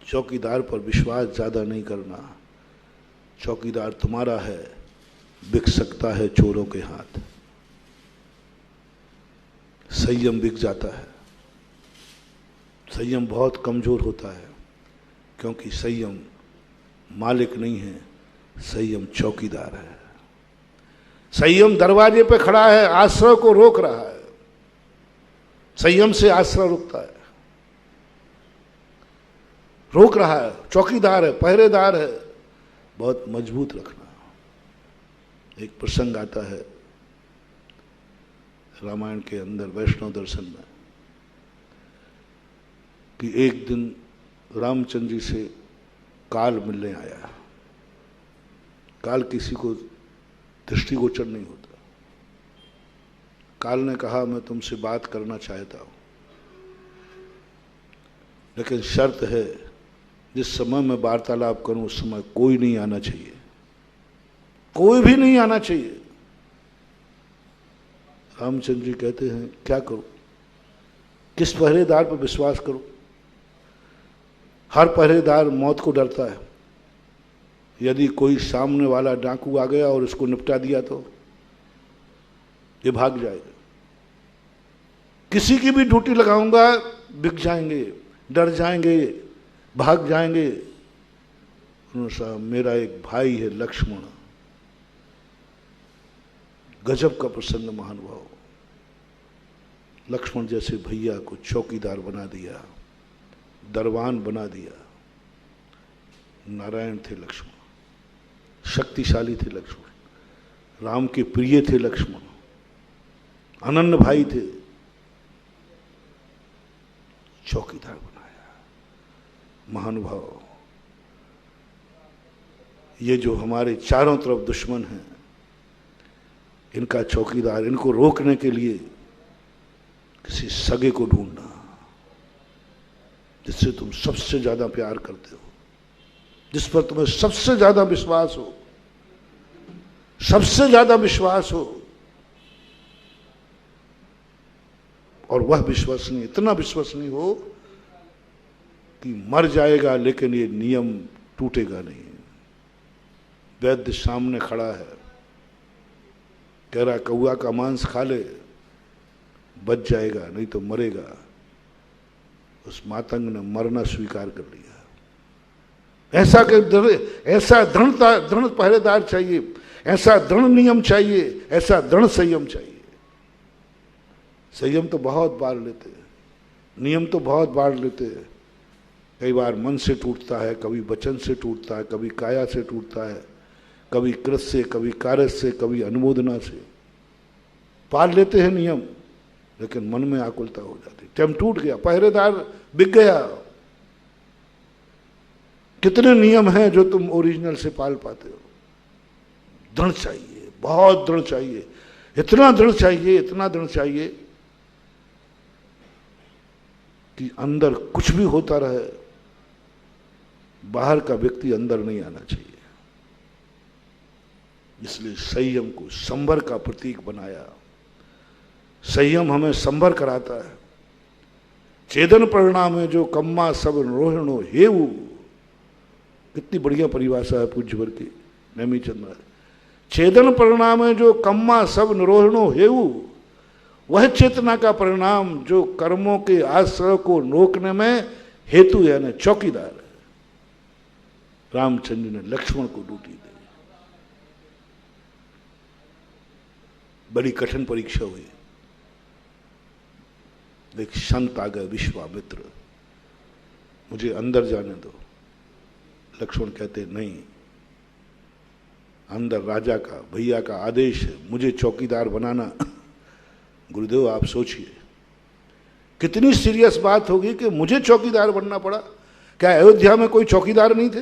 चौकीदार पर विश्वास ज़्यादा नहीं करना। चौकीदार तुम्हारा है, बिक सकता है चोरों के हाथ। संयम बिक जाता है, संयम बहुत कमज़ोर होता है, क्योंकि संयम मालिक नहीं है, संयम चौकीदार है। संयम दरवाजे पे खड़ा है, आश्रय को रोक रहा है। संयम से आश्रय रुकता है, रोक रहा है, चौकीदार है, पहरेदार है। बहुत मजबूत रखना। एक प्रसंग आता है रामायण के अंदर, वैष्णव दर्शन में, कि एक दिन रामचंद्र जी से काल मिलने आया। काल किसी को दृष्टिगोचर नहीं होता। काल ने कहा, मैं तुमसे बात करना चाहता हूं, लेकिन शर्त है जिस समय मैं वार्तालाप करूं उस समय कोई नहीं आना चाहिए, कोई भी नहीं आना चाहिए। रामचंद्र जी कहते हैं, क्या करूं, किस पहरेदार पर विश्वास करूं? हर पहरेदार मौत को डरता है। यदि कोई सामने वाला डाकू आ गया और उसको निपटा दिया तो ये भाग जाएगा। किसी की भी ड्यूटी लगाऊंगा, बिक जाएंगे, डर जाएंगे, भाग जाएंगे। उन्होंने कहा, मेरा एक भाई है लक्ष्मण। गजब का प्रसंग महानुभाव। लक्ष्मण जैसे भैया को चौकीदार बना दिया, दरबान बना दिया। नारायण थे लक्ष्मण, शक्तिशाली थे लक्ष्मण, राम के प्रिय थे लक्ष्मण, अनन्य भाई थे। चौकीदार बनाया। महानुभाव, ये जो हमारे चारों तरफ दुश्मन हैं, इनका चौकीदार, इनको रोकने के लिए किसी सगे को ढूंढना जिससे तुम सबसे ज्यादा प्यार करते हो, जिस पर तुम्हें सबसे ज्यादा विश्वास हो, सबसे ज्यादा विश्वास हो, और वह विश्वसनीय, इतना विश्वसनीय हो कि मर जाएगा लेकिन ये नियम टूटेगा नहीं। वैद्य सामने खड़ा है, कह रहा कौआ का मांस खा ले, बच जाएगा, नहीं तो मरेगा। उस मातंग ने मरना स्वीकार कर लिया। ऐसा दृढ़ पहरेदार चाहिए, ऐसा दृढ़ नियम चाहिए, ऐसा दृढ़ संयम चाहिए। संयम तो बहुत बार लेते हैं, नियम तो बहुत बार लेते हैं। कई बार मन से टूटता है, कभी वचन से टूटता है, कभी काया से टूटता है, कभी कृत से, कभी कार्य से, कभी अनुमोदना से। पाल लेते हैं नियम, लेकिन मन में आकुलता हो जाती। टाइम टूट गया, पहरेदार बिक गया। कितने नियम हैं जो तुम ओरिजिनल से पाल पाते हो? दृढ़ चाहिए, बहुत दृढ़ चाहिए, इतना दृढ़ चाहिए, इतना दृढ़ चाहिए कि अंदर कुछ भी होता रहे, बाहर का व्यक्ति अंदर नहीं आना चाहिए। इसलिए संयम को संवर का प्रतीक बनाया। संयम हमें संवर कराता है। चेदन परिणाम है जो कम्मा सब रोहिणो हेऊ। कितनी बढ़िया परिभाषा है पूज्यवर की, नेमी चंद्र। छेदन परिणाम है जो कम्मा सब निरोहिणो हेऊ। वह चेतना का परिणाम जो कर्मों के आश्रय को रोकने में हेतु यानी चौकीदार है। रामचंद्र ने लक्ष्मण को ड्यूटी दी। बड़ी कठिन परीक्षा हुई। एक संत आ गए, विश्वामित्र, मुझे अंदर जाने दो। लक्ष्मण कहते नहीं, अंदर राजा का, भैया का आदेश है, मुझे चौकीदार बनाना। गुरुदेव आप सोचिए कितनी सीरियस बात होगी कि मुझे चौकीदार बनना पड़ा। क्या अयोध्या में कोई चौकीदार नहीं थे?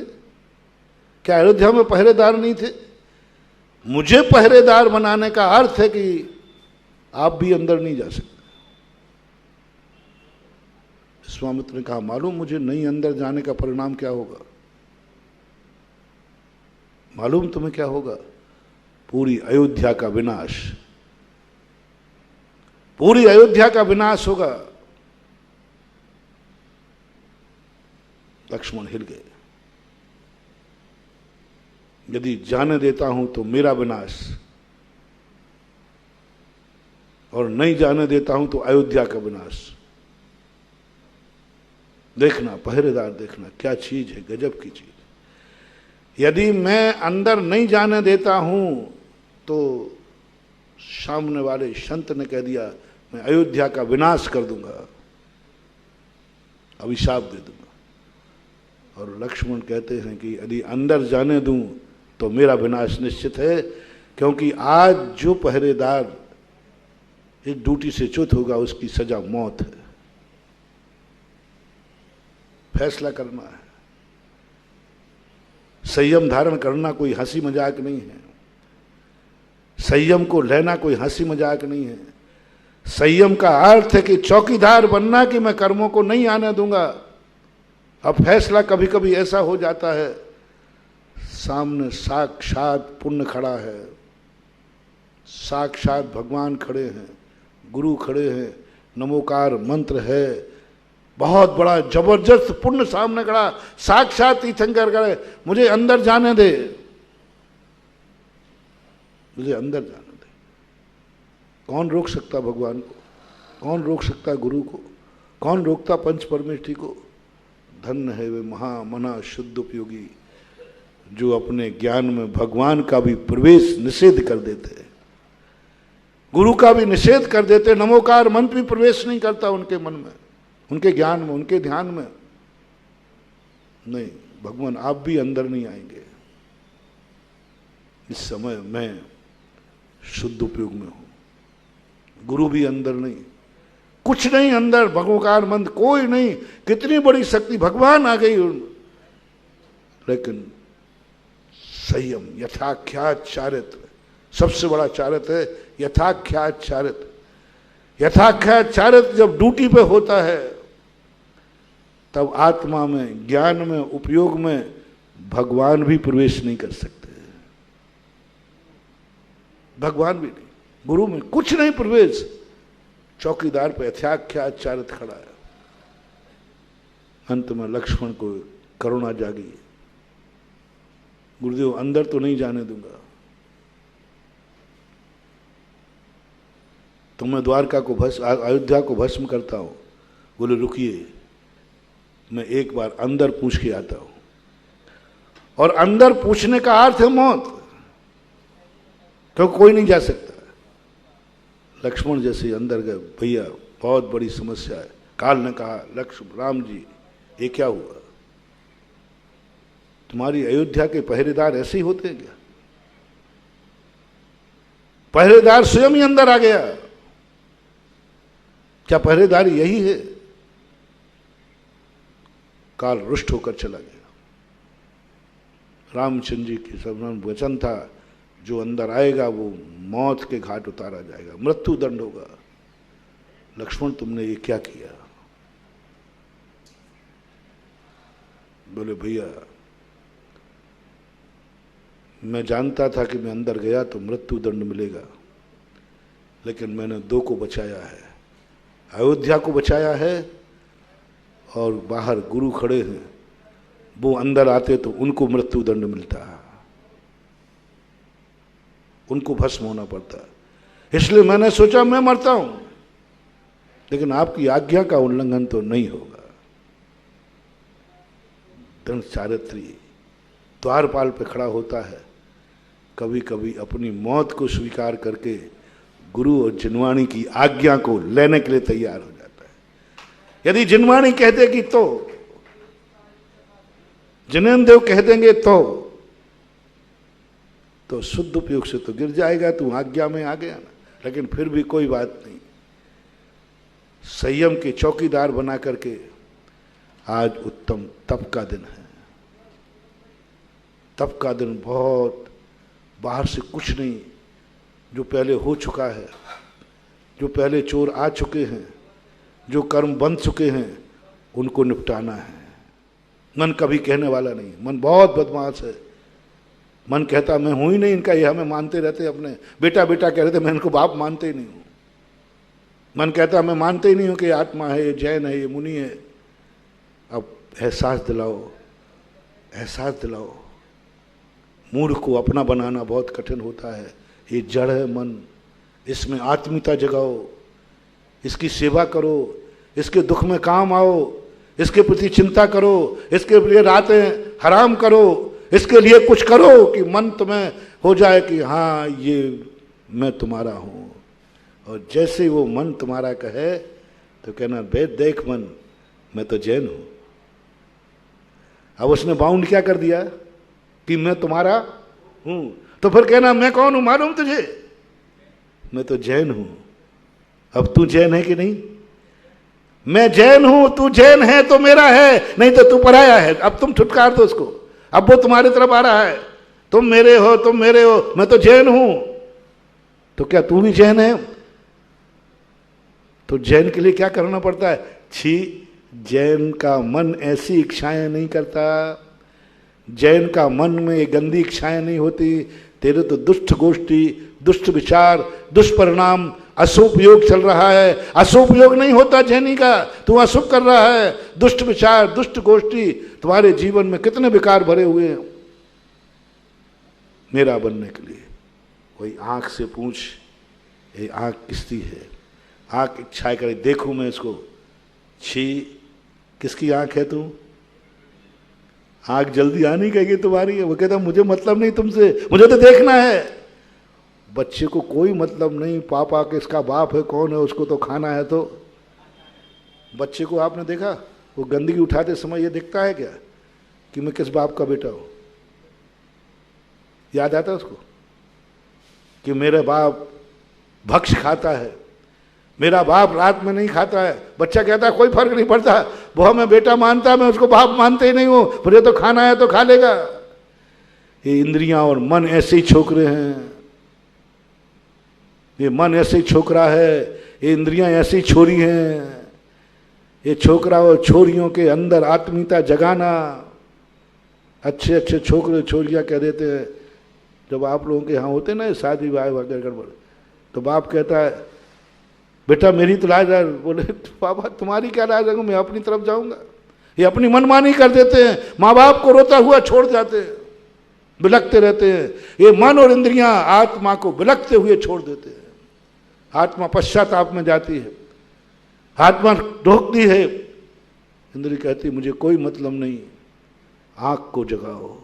क्या अयोध्या में पहरेदार नहीं थे? मुझे पहरेदार बनाने का अर्थ है कि आप भी अंदर नहीं जा सकते। विश्वामित्र ने कहा, मालूम मुझे नहीं अंदर जाने का परिणाम क्या होगा? मालूम तुम्हें क्या होगा? पूरी अयोध्या का विनाश, पूरी अयोध्या का विनाश होगा। लक्ष्मण हिल गए। यदि जाने देता हूं तो मेरा विनाश, और नहीं जाने देता हूं तो अयोध्या का विनाश। देखना पहरेदार, देखना क्या चीज है, गजब की चीज। यदि मैं अंदर नहीं जाने देता हूं तो सामने वाले संत ने कह दिया मैं अयोध्या का विनाश कर दूंगा, अभिशाप दे दूंगा। और लक्ष्मण कहते हैं कि यदि अंदर जाने दूं तो मेरा विनाश निश्चित है, क्योंकि आज जो पहरेदार इस ड्यूटी से च्युत होगा उसकी सजा मौत है। फैसला करना है। संयम धारण करना कोई हंसी मजाक नहीं है। संयम को लेना कोई हंसी मजाक नहीं है। संयम का अर्थ है कि चौकीदार बनना कि मैं कर्मों को नहीं आने दूंगा। अब फैसला कभी कभी ऐसा हो जाता है, सामने साक्षात पुण्य खड़ा है, साक्षात भगवान खड़े हैं, गुरु खड़े हैं, नमोकार मंत्र है, बहुत बड़ा जबरदस्त पुण्य सामने खड़ा, साक्षात तीर्थंकर करे, मुझे अंदर जाने दे, मुझे अंदर जाने दे। कौन रोक सकता भगवान को? कौन रोक सकता गुरु को? कौन रोकता पंच परमेष्ठी को? धन्य है वे महामना शुद्ध उपयोगी जो अपने ज्ञान में भगवान का भी प्रवेश निषेध कर देते, गुरु का भी निषेध कर देते। नमोकार मंत्र भी प्रवेश नहीं करता उनके मन में, उनके ज्ञान में, उनके ध्यान में। नहीं, भगवान आप भी अंदर नहीं आएंगे। इस समय मैं शुद्ध उपयोग में हूं, गुरु भी अंदर नहीं, कुछ नहीं अंदर, भगवकार मंत्र कोई नहीं। कितनी बड़ी शक्ति, भगवान आ गई, लेकिन संयम, यथाख्यात चारित्र, सबसे बड़ा चारित्र है यथाख्यात चारित्र। यथाख्यात चारित्र जब ड्यूटी पे होता है तब आत्मा में, ज्ञान में, उपयोग में भगवान भी प्रवेश नहीं कर सकते। भगवान भी नहीं, गुरु में कुछ नहीं प्रवेश। चौकीदार पे यथाख्यात चारित्र खड़ा है। अंत में लक्ष्मण को करुणा जागी, गुरुदेव अंदर तो नहीं जाने दूंगा, तो मैं द्वारका को भस्म, अयोध्या को भस्म करता हूं। बोले रुकिए, मैं एक बार अंदर पूछ के आता हूं। और अंदर पूछने का अर्थ है मौत, क्योंकि कोई नहीं जा सकता। लक्ष्मण जैसे अंदर गए, भैया बहुत बड़ी समस्या है। काल ने कहा, लक्ष्मण राम जी ये क्या हुआ? तुम्हारी अयोध्या के पहरेदार ऐसे ही होते हैं क्या? पहरेदार स्वयं ही अंदर आ गया। क्या पहरेदारी यही है? काल रुष्ट होकर चला गया। रामचंद्र जी की सब वचन था, जो अंदर आएगा वो मौत के घाट उतारा जाएगा, मृत्यु दंड होगा। लक्ष्मण तुमने ये क्या किया? बोले भैया मैं जानता था कि मैं अंदर गया तो मृत्यु दंड मिलेगा, लेकिन मैंने दो को बचाया है, अयोध्या को बचाया है और बाहर गुरु खड़े हैं, वो अंदर आते तो उनको मृत्यु दंड मिलता, उनको भस्म होना पड़ता। इसलिए मैंने सोचा मैं मरता हूं, लेकिन आपकी आज्ञा का उल्लंघन तो नहीं होगा। दंड चारित्री द्वारपाल पे खड़ा होता है, कभी कभी अपनी मौत को स्वीकार करके गुरु और जिनवाणी की आज्ञा को लेने के लिए तैयार हो जाता है। यदि जिनवाणी कह देगी तो, जिनेन्द्र देव कह देंगे तो शुद्ध उपयोग से तो गिर जाएगा, तू आज्ञा में आ गया ना। लेकिन फिर भी कोई बात नहीं, संयम के चौकीदार बना करके आज उत्तम तप का दिन है। तप का दिन बहुत, बाहर से कुछ नहीं, जो पहले हो चुका है, जो पहले चोर आ चुके हैं, जो कर्म बन चुके हैं, उनको निपटाना है। मन कभी कहने वाला नहीं, मन बहुत बदमाश है। मन कहता मैं हूं ही नहीं इनका, ये हमें मानते रहते, अपने बेटा बेटा कह रहे थे, मैं इनको बाप मानते ही नहीं हूं। मन कहता मैं मानते ही नहीं हूं कि ये आत्मा है, ये जैन है, ये मुनि है। अब एहसास दिलाओ, एहसास दिलाओ। मूर्ख को अपना बनाना बहुत कठिन होता है। ये जड़ है मन, इसमें आत्मीयता जगाओ, इसकी सेवा करो, इसके दुख में काम आओ, इसके प्रति चिंता करो, इसके लिए रातें हराम करो, इसके लिए कुछ करो कि मन तुम्हें हो जाए कि हाँ ये मैं तुम्हारा हूं। और जैसे वो मन तुम्हारा कहे तो कहना बे देख मन, मैं तो जैन हूं। अब उसने बाउंड क्या कर दिया कि मैं तुम्हारा हूं, तो फिर कहना मैं कौन हूं मालूम तुझे, मैं तो जैन हूं। अब तू जैन है कि नहीं? मैं जैन हूं, तू जैन है तो मेरा है, नहीं तो तू पराया है। अब तुम छुटकार दो उसको, अब वो तुम्हारी तरफ आ रहा है, तुम मेरे हो, तुम मेरे हो, मैं तो जैन हूं। तो क्या तू भी जैन है? तो जैन के लिए क्या करना पड़ता है? छी, जैन का मन ऐसी इच्छाएं नहीं करता, जैन का मन में ये गंदी इच्छाएं नहीं होती। तेरे तो दुष्ट गोष्ठी, दुष्ट विचार, दुष्परिणाम, अशुभ योग चल रहा है। अशुभ योग नहीं होता जैनी का, तू अशुभ कर रहा है। दुष्ट विचार, दुष्ट गोष्ठी, तुम्हारे जीवन में कितने विकार भरे हुए हैं। मेरा बनने के लिए वही आंख से पूछ, ये आंख किसकी है? आंख इच्छा करे देखूं मैं इसको, छी किसकी आंख है तू? आंख जल्दी आनी कहेगी तुम्हारी है। वो कहता मुझे मतलब नहीं तुमसे, मुझे तो देखना है। बच्चे को कोई मतलब नहीं पापा किसका बाप है, कौन है, उसको तो खाना है। तो बच्चे को आपने देखा वो गंदगी उठाते समय ये दिखता है क्या कि मैं किस बाप का बेटा हूं? याद आता है उसको कि मेरा बाप भक्ष खाता है, मेरा बाप रात में नहीं खाता है। बच्चा कहता है कोई फर्क नहीं पड़ता, वो हमें बेटा मानता है, मैं उसको बाप मानते ही नहीं हूं, पर ये तो खाना है तो खा लेगा। ये इंद्रियां और मन ऐसे ही छोकरे हैं, ये मन ऐसे ही छोकरा है, ये इंद्रियां ऐसी ही छोरी हैं। ये छोकरा और छोरियों के अंदर आत्मीयता जगाना। अच्छे अच्छे छोकरे छोरियां कह देते हैं, जब आप लोगों के यहाँ होते ना शादी विवाह वगैरह गड़बड़, तो बाप कहता है बेटा मेरी तो लाज है। बोले पापा तुम्हारी क्या लाज है, मैं अपनी तरफ जाऊंगा। ये अपनी मनमानी कर देते हैं, माँ बाप को रोता हुआ छोड़ जाते हैं, बिलखते रहते हैं। ये मन और इंद्रियां आत्मा को बिलखते हुए छोड़ देते हैं। आत्मा पश्चाताप में जाती है, आत्मा रोकती है, इंद्रिय कहती मुझे कोई मतलब नहीं। आंख को जगाओ,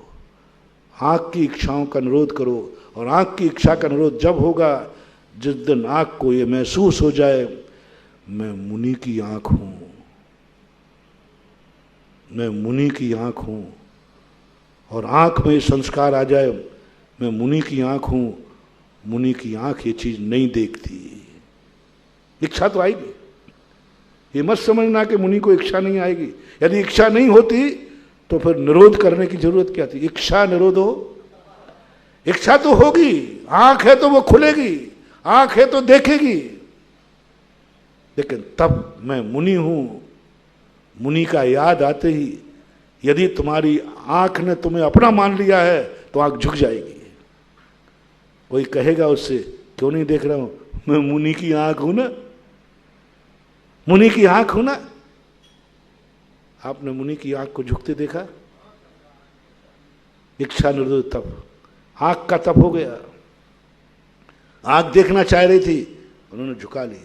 आंख की इच्छाओं का अनुरोध करो। और आंख की इच्छा का अनुरोध जब होगा जिस दिन आंख को ये महसूस हो जाए मैं मुनि की आंख हूं, मैं मुनि की आंख हूं, और आंख में संस्कार आ जाए मैं मुनि की आंख हूं। मुनि की आंख ये चीज नहीं देखती। इच्छा तो आएगी, ये मत समझना कि मुनि को इच्छा नहीं आएगी। यदि इच्छा नहीं होती तो फिर निरोध करने की जरूरत क्या थी? इच्छा निरोध हो, इच्छा तो होगी, आंख है तो वो खुलेगी, आंख है तो देखेगी। लेकिन तब मैं मुनि हूं, मुनि का याद आते ही यदि तुम्हारी आंख ने तुम्हें अपना मान लिया है तो आंख झुक जाएगी। कोई कहेगा उससे क्यों नहीं देख रहा हूं, मैं मुनि की आंख हूं ना, मुनि की आंख हूं ना। आपने मुनि की आंख को झुकते देखा? इच्छा निरोध तप, आंख का तप हो गया। आंख देखना चाह रही थी, उन्होंने झुका ली।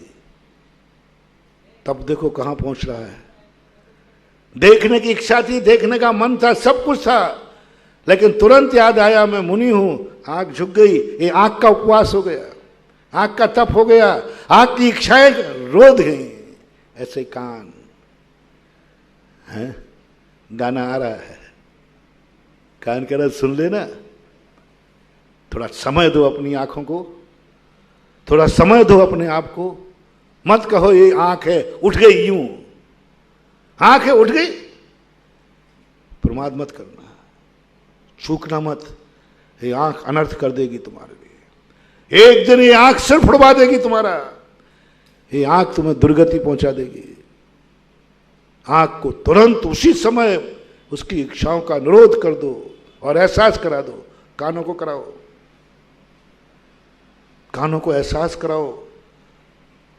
तब देखो कहां पहुंच रहा है। देखने की इच्छा थी, देखने का मन था, सब कुछ था, लेकिन तुरंत याद आया मैं मुनि हूं, आंख झुक गई। ये आंख का उपवास हो गया, आंख का तप हो गया, आंख की इच्छाएं रोध गई। ऐसे कान है, गाना आ रहा है, कान कह रहा सुन लेना। थोड़ा समय दो अपनी आंखों को, थोड़ा समय दो अपने आप को। मत कहो ये आंख है उठ गई, यूं आंख है उठ गई, प्रमाद मत करना, चूकना मत। ये आंख अनर्थ कर देगी तुम्हारे लिए, एक दिन ये आंख सिर फुड़वा देगी तुम्हारा, ये आंख तुम्हें दुर्गति पहुंचा देगी। आंख को तुरंत उसी समय उसकी इच्छाओं का निरोध कर दो और एहसास करा दो। कानों को कराओ, कानों को एहसास कराओ।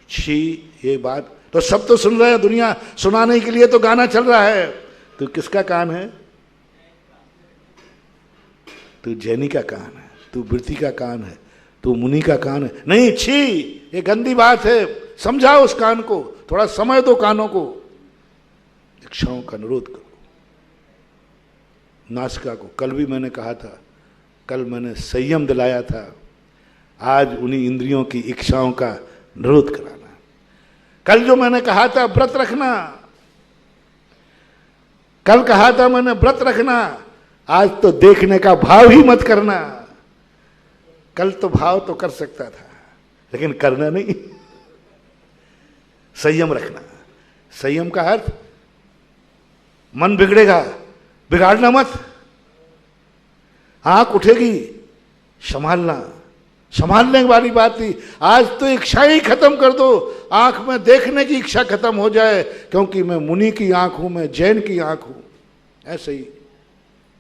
छी, ये बात तो सब तो सुन रहे हैं, दुनिया सुनाने के लिए तो गाना चल रहा है। तो किसका कान है? तू जैनी का कान है, तू वृत्ति का कान है, तू मुनि का कान है। नहीं, छी, ये गंदी बात है। समझाओ उस कान को, थोड़ा समय दो कानों को, इच्छाओं का निरोध करो। नासिका को कल भी मैंने कहा था, कल मैंने संयम दिलाया था, आज उन्हीं इंद्रियों की इच्छाओं का निरोध कराना। कल जो मैंने कहा था व्रत रखना, कल कहा था मैंने व्रत रखना, आज तो देखने का भाव ही मत करना। कल तो भाव तो कर सकता था, लेकिन करना नहीं। संयम रखना। संयम का अर्थ मन बिगड़ेगा, बिगाड़ना मत। आंख उठेगी, संभालना, संभालने वाली बात थी। आज तो इच्छा ही खत्म कर दो, आंख में देखने की इच्छा खत्म हो जाए, क्योंकि मैं मुनि की आंख हूं, मैं जैन की आंख हूं। ऐसे ही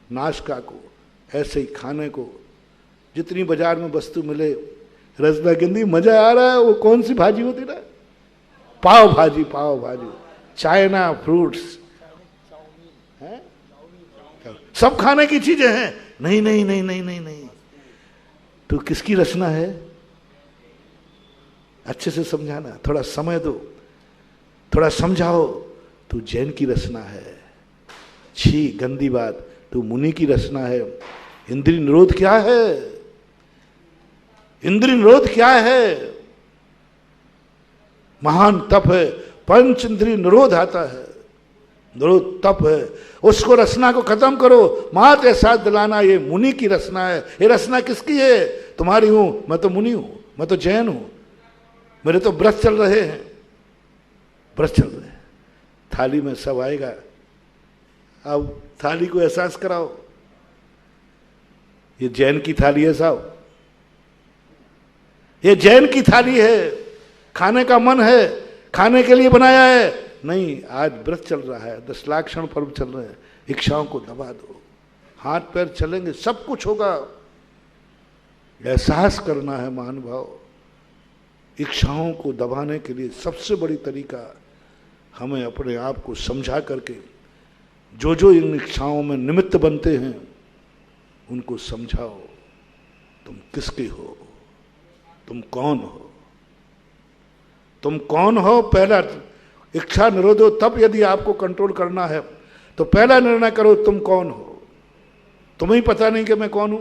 नाशका को, ऐसे ही खाने को, जितनी बाजार में वस्तु मिले, रसगुल्ला मजा आ रहा है। वो कौन सी भाजी होती ना, पाव भाजी, पाव भाजी, चाइना फ्रूट्स, सब खाने की चीजें हैं। नहीं नहीं नहीं नहीं नहीं नहीं, तू किसकी रचना है? अच्छे से समझाना, थोड़ा समय दो, थोड़ा समझाओ। तू जैन की रचना है। छी, गंदी बात, तू मुनि की रचना है। इंद्रिय निरोध क्या है? इंद्रिय निरोध क्या है? महान तप है, पंच इंद्रिय निरोध आता है, निरोध तप है। उसको रचना को खत्म करो, मात एहसास दिलाना ये मुनि की रचना है। ये रचना किसकी है? तुम्हारी हूं, मैं तो मुनि हूं, मैं तो जैन हूं, मेरे तो व्रत चल रहे हैं, व्रत चल रहे हैं। थाली में सब आएगा, अब थाली को एहसास कराओ। ये जैन की थाली है साहब, ये जैन की थाली है। खाने का मन है, खाने के लिए बनाया है। नहीं, आज व्रत चल रहा है, 10 लाक्षण पर्व चल रहे हैं। इच्छाओं को दबा दो, हाथ पैर चलेंगे, सब कुछ होगा। एहसास करना है महानुभाव। इच्छाओं को दबाने के लिए सबसे बड़ी तरीका, हमें अपने आप को समझा करके जो जो इन इच्छाओं में निमित्त बनते हैं उनको समझाओ। तुम किसके हो? तुम कौन हो? तुम कौन हो? पहला इच्छा निरोधो। तब यदि आपको कंट्रोल करना है तो पहला निर्णय करो, तुम कौन हो? तुम्हें पता नहीं कि मैं कौन हूं,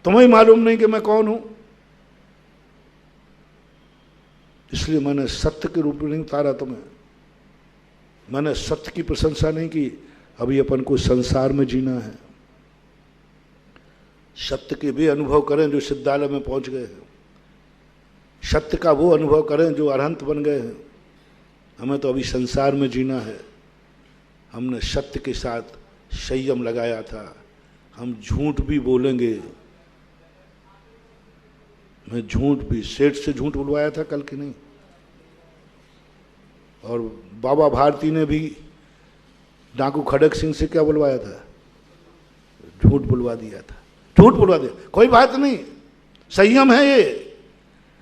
तुम्हें मालूम नहीं कि मैं कौन हूं। इसलिए मैंने सत्य के रूप में नहीं उतारा तुम्हें, मैंने सत्य की प्रशंसा नहीं की। अभी अपन को संसार में जीना है। सत्य के भी अनुभव करें जो सिद्धालय में पहुंच गए हैं, सत्य का वो अनुभव करें जो अरहंत बन गए हैं। हमें तो अभी संसार में जीना है। हमने सत्य के साथ संयम लगाया था। हम झूठ भी बोलेंगे। मैं झूठ भी, सेठ से झूठ बुलवाया था कल की नहीं, और बाबा भारती ने भी डाकू खड़क सिंह से क्या बुलवाया था? झूठ बुलवा दिया था, झूठ बुलवा दिया। कोई बात नहीं, संयम है ये।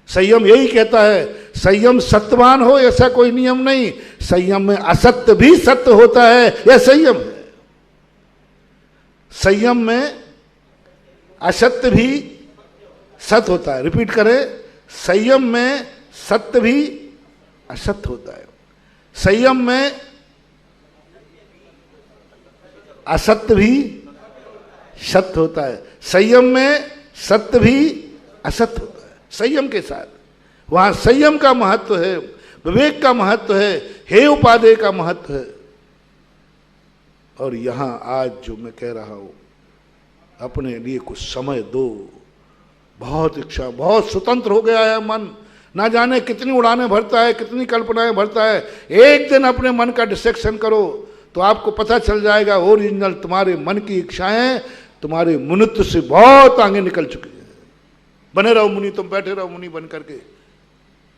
संयम यही कहता है, संयम सत्यवान हो ऐसा कोई नियम नहीं। संयम में असत्य भी सत्य होता है, यह संयम है। संयम में असत्य भी सत्य होता है। रिपीट करें, संयम में सत्य भी असत्य होता है। संयम में असत्य भी सत्य होता है, संयम में सत्य भी असत्य होता है। संयम के साथ वहां संयम का महत्व है, विवेक का महत्व है, हे उपादेय का महत्व है। और यहां आज जो मैं कह रहा हूं, अपने लिए कुछ समय दो। बहुत इच्छा, बहुत स्वतंत्र हो गया है मन, ना जाने कितनी उड़ानें भरता है, कितनी कल्पनाएं भरता है। एक दिन अपने मन का डिस्ट्रैक्शन करो, तो आपको पता चल जाएगा ओरिजिनल तुम्हारे मन की इच्छाएं तुम्हारे मुनित्व से बहुत आगे निकल चुकी है। बने रहो मुनि, तुम बैठे रहो मुनि बन करके।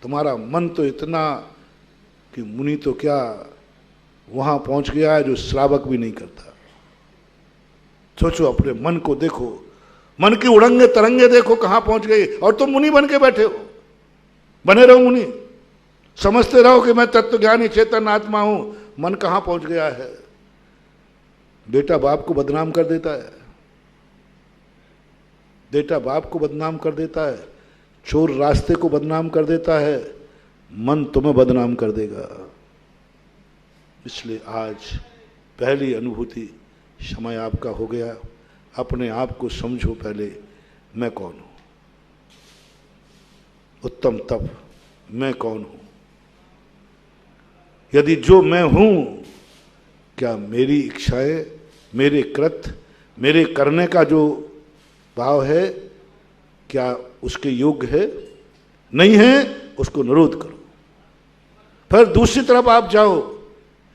तुम्हारा मन तो इतना कि मुनि तो क्या वहां पहुंच गया है जो श्रावक भी नहीं करता। सोचो, अपने मन को देखो, मन की उड़ंगे तरंगे देखो कहां पहुंच गई, और तुम मुनि बन के बैठे हो। बने रहो मुनि, समझते रहो कि मैं तत्वज्ञानी चेतन आत्मा हूं। मन कहां पहुंच गया है। बेटा बाप को बदनाम कर देता है, बेटा बाप को बदनाम कर देता है, चोर रास्ते को बदनाम कर देता है, मन तुम्हें बदनाम कर देगा। इसलिए आज पहली अनुभूति समय आपका हो गया। अपने आप को समझो पहले, मैं कौन हूं। उत्तम तप, मैं कौन हूं। यदि जो मैं हूं, क्या मेरी इच्छाएं, मेरे कृत्य, मेरे करने का जो भाव है, क्या उसके योग्य है? नहीं है, उसको निरोध करो। फिर दूसरी तरफ आप जाओ,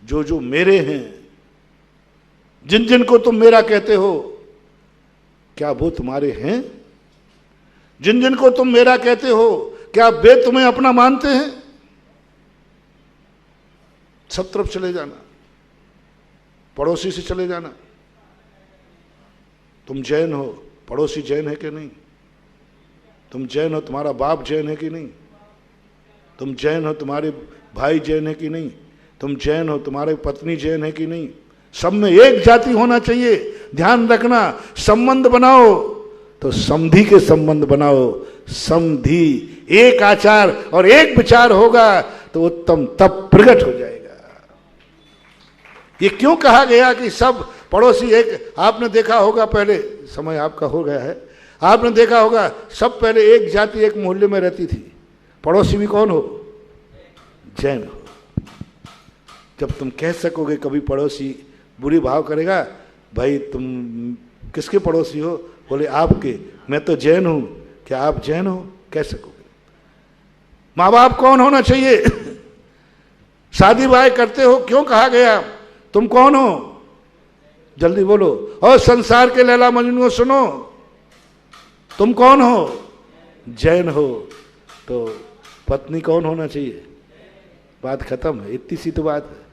जो जो मेरे हैं, जिन जिन को तुम मेरा कहते हो, क्या वो तुम्हारे हैं? जिन जिन को तुम मेरा कहते हो, क्या वे तुम्हें अपना मानते हैं? सब तरफ चले जाना, पड़ोसी से चले जाना। तुम जैन हो, पड़ोसी जैन है कि नहीं? तुम जैन हो, तुम्हारा बाप जैन है कि नहीं? तुम जैन हो, तुम्हारे भाई जैन है कि नहीं? तुम जैन हो, तुम्हारी पत्नी जैन है कि नहीं? सब में एक जाति होना चाहिए। ध्यान रखना, संबंध बनाओ तो समधि के संबंध बनाओ। समधि, एक आचार और एक विचार होगा तो उत्तम तप प्रकट हो जाएगा। ये क्यों कहा गया कि सब पड़ोसी एक? आपने देखा होगा, पहले समय आपका हो गया है, आपने देखा होगा सब पहले एक जाति एक मोहल्ले में रहती थी। पड़ोसी भी कौन हो? जैन हो। जब तुम कह सकोगे कभी पड़ोसी बुरी भाव करेगा, भाई तुम किसके पड़ोसी हो? बोले आपके। मैं तो जैन हूं। क्या आप जैन हो? कह सकोगे। माँ बाप कौन होना चाहिए? शादी ब्याह करते हो, क्यों कहा गया तुम कौन हो? जल्दी बोलो। और संसार के लैला मजनू सुनो, तुम कौन हो? जैन हो। तो पत्नी कौन होना चाहिए? बात खत्म है, इतनी सी तो बात है।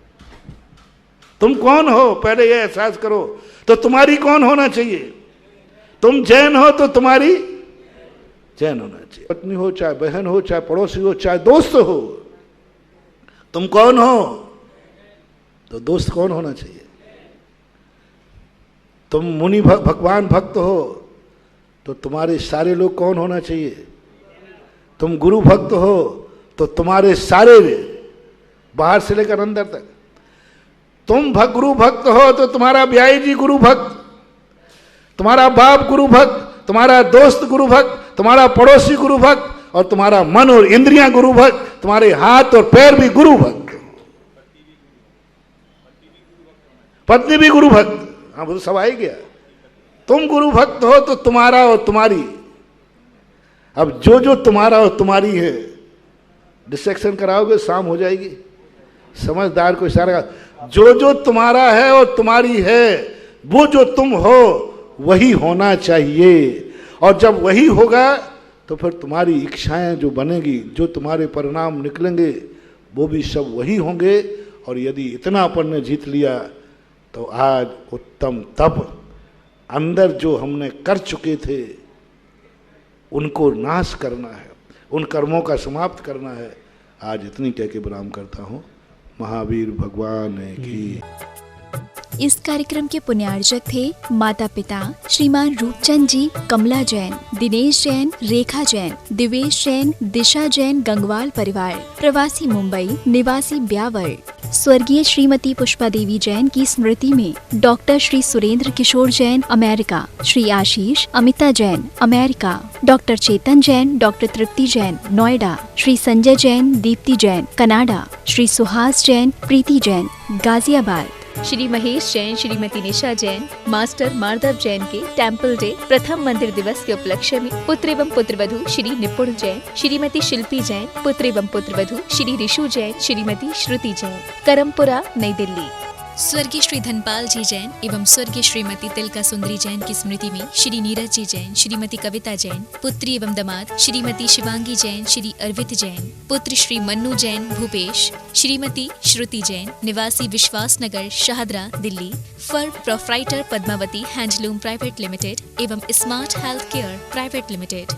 तुम कौन हो पहले ये एहसास करो। तो तुम्हारी कौन होना चाहिए? तुम जैन हो तो तुम्हारी जैन होना चाहिए। पत्नी हो, चाहे बहन हो, चाहे पड़ोसी हो, चाहे दोस्त हो, तुम कौन हो? तो दोस्त कौन होना चाहिए? तुम मुनि भगवान भक्त हो तो तुम्हारे सारे लोग कौन होना चाहिए? तुम गुरु भक्त हो तो तुम्हारे सारे, बाहर से लेकर अंदर तक। तुम गुरु भक्त हो तो तुम्हारा ब्याई जी गुरु भक्त, तुम्हारा बाप गुरु भक्त, तुम्हारा दोस्त गुरु भक्त, तुम्हारा पड़ोसी गुरु भक्त, और तुम्हारा मन और इंद्रियां गुरु भक्त, तुम्हारे हाथ और पैर भी गुरु भक्त, पत्नी भी गुरु भक्त। हाँ, वो तो सब आ ही गया। तुम गुरु भक्त हो तो तुम्हारा और तुम्हारी। अब जो जो तुम्हारा और तुम्हारी है, डिस्ट्रैक्शन कराओगे शाम हो जाएगी। समझदार को इशारा, जो जो तुम्हारा है और तुम्हारी है, वो जो तुम हो वही होना चाहिए। और जब वही होगा तो फिर तुम्हारी इच्छाएं जो बनेगी, जो तुम्हारे परिणाम निकलेंगे, वो भी सब वही होंगे। और यदि इतना अपन ने जीत लिया तो आज उत्तम तप, अंदर जो हमने कर चुके थे उनको नाश करना है, उन कर्मों का समाप्त करना है। आज इतनी कह के विराम करता हूँ। महावीर भगवान की। इस कार्यक्रम के पुण्यार्जक थे माता पिता श्रीमान रूपचंद जी, कमला जैन, दिनेश जैन, रेखा जैन, दिवेश जैन, दिशा जैन, गंगवाल परिवार, प्रवासी मुंबई, निवासी ब्यावर। स्वर्गीय श्रीमती पुष्पा देवी जैन की स्मृति में डॉक्टर श्री सुरेंद्र किशोर Jain, America, Shri Ashish Amita Jain, America, doctor चेतन जैन, डॉक्टर तृप्ति जैन, नोएडा, श्री संजय जैन, दीप्ति जैन, कनाडा, श्री सुहास जैन, प्रीति जैन, गाजियाबाद, श्री महेश जैन, श्रीमती निशा जैन, मास्टर माधव जैन के टेम्पल डे प्रथम मंदिर दिवस के उपलक्ष्य में पुत्र एवं पुत्रवधू श्री निपुण जैन, श्रीमती शिल्पी जैन, पुत्र एवं पुत्रवधू श्री ऋषु जैन, श्रीमती श्रुति जैन, करमपुरा, नई दिल्ली। स्वर्गीय श्री धनपाल जी जैन एवं स्वर्गीय श्रीमती तिलका सुंदरी जैन की स्मृति में श्री नीरज जी जैन, श्रीमती कविता जैन, पुत्री एवं दामाद श्रीमती शिवांगी जैन, श्री अर्वित जैन, पुत्र श्री मन्नू जैन भूपेश, श्रीमती श्रुति जैन, निवासी Vishwas Nagar Shahdara Delhi, firm proprietor Padmavati handloom private limited एवं smart health care private limited.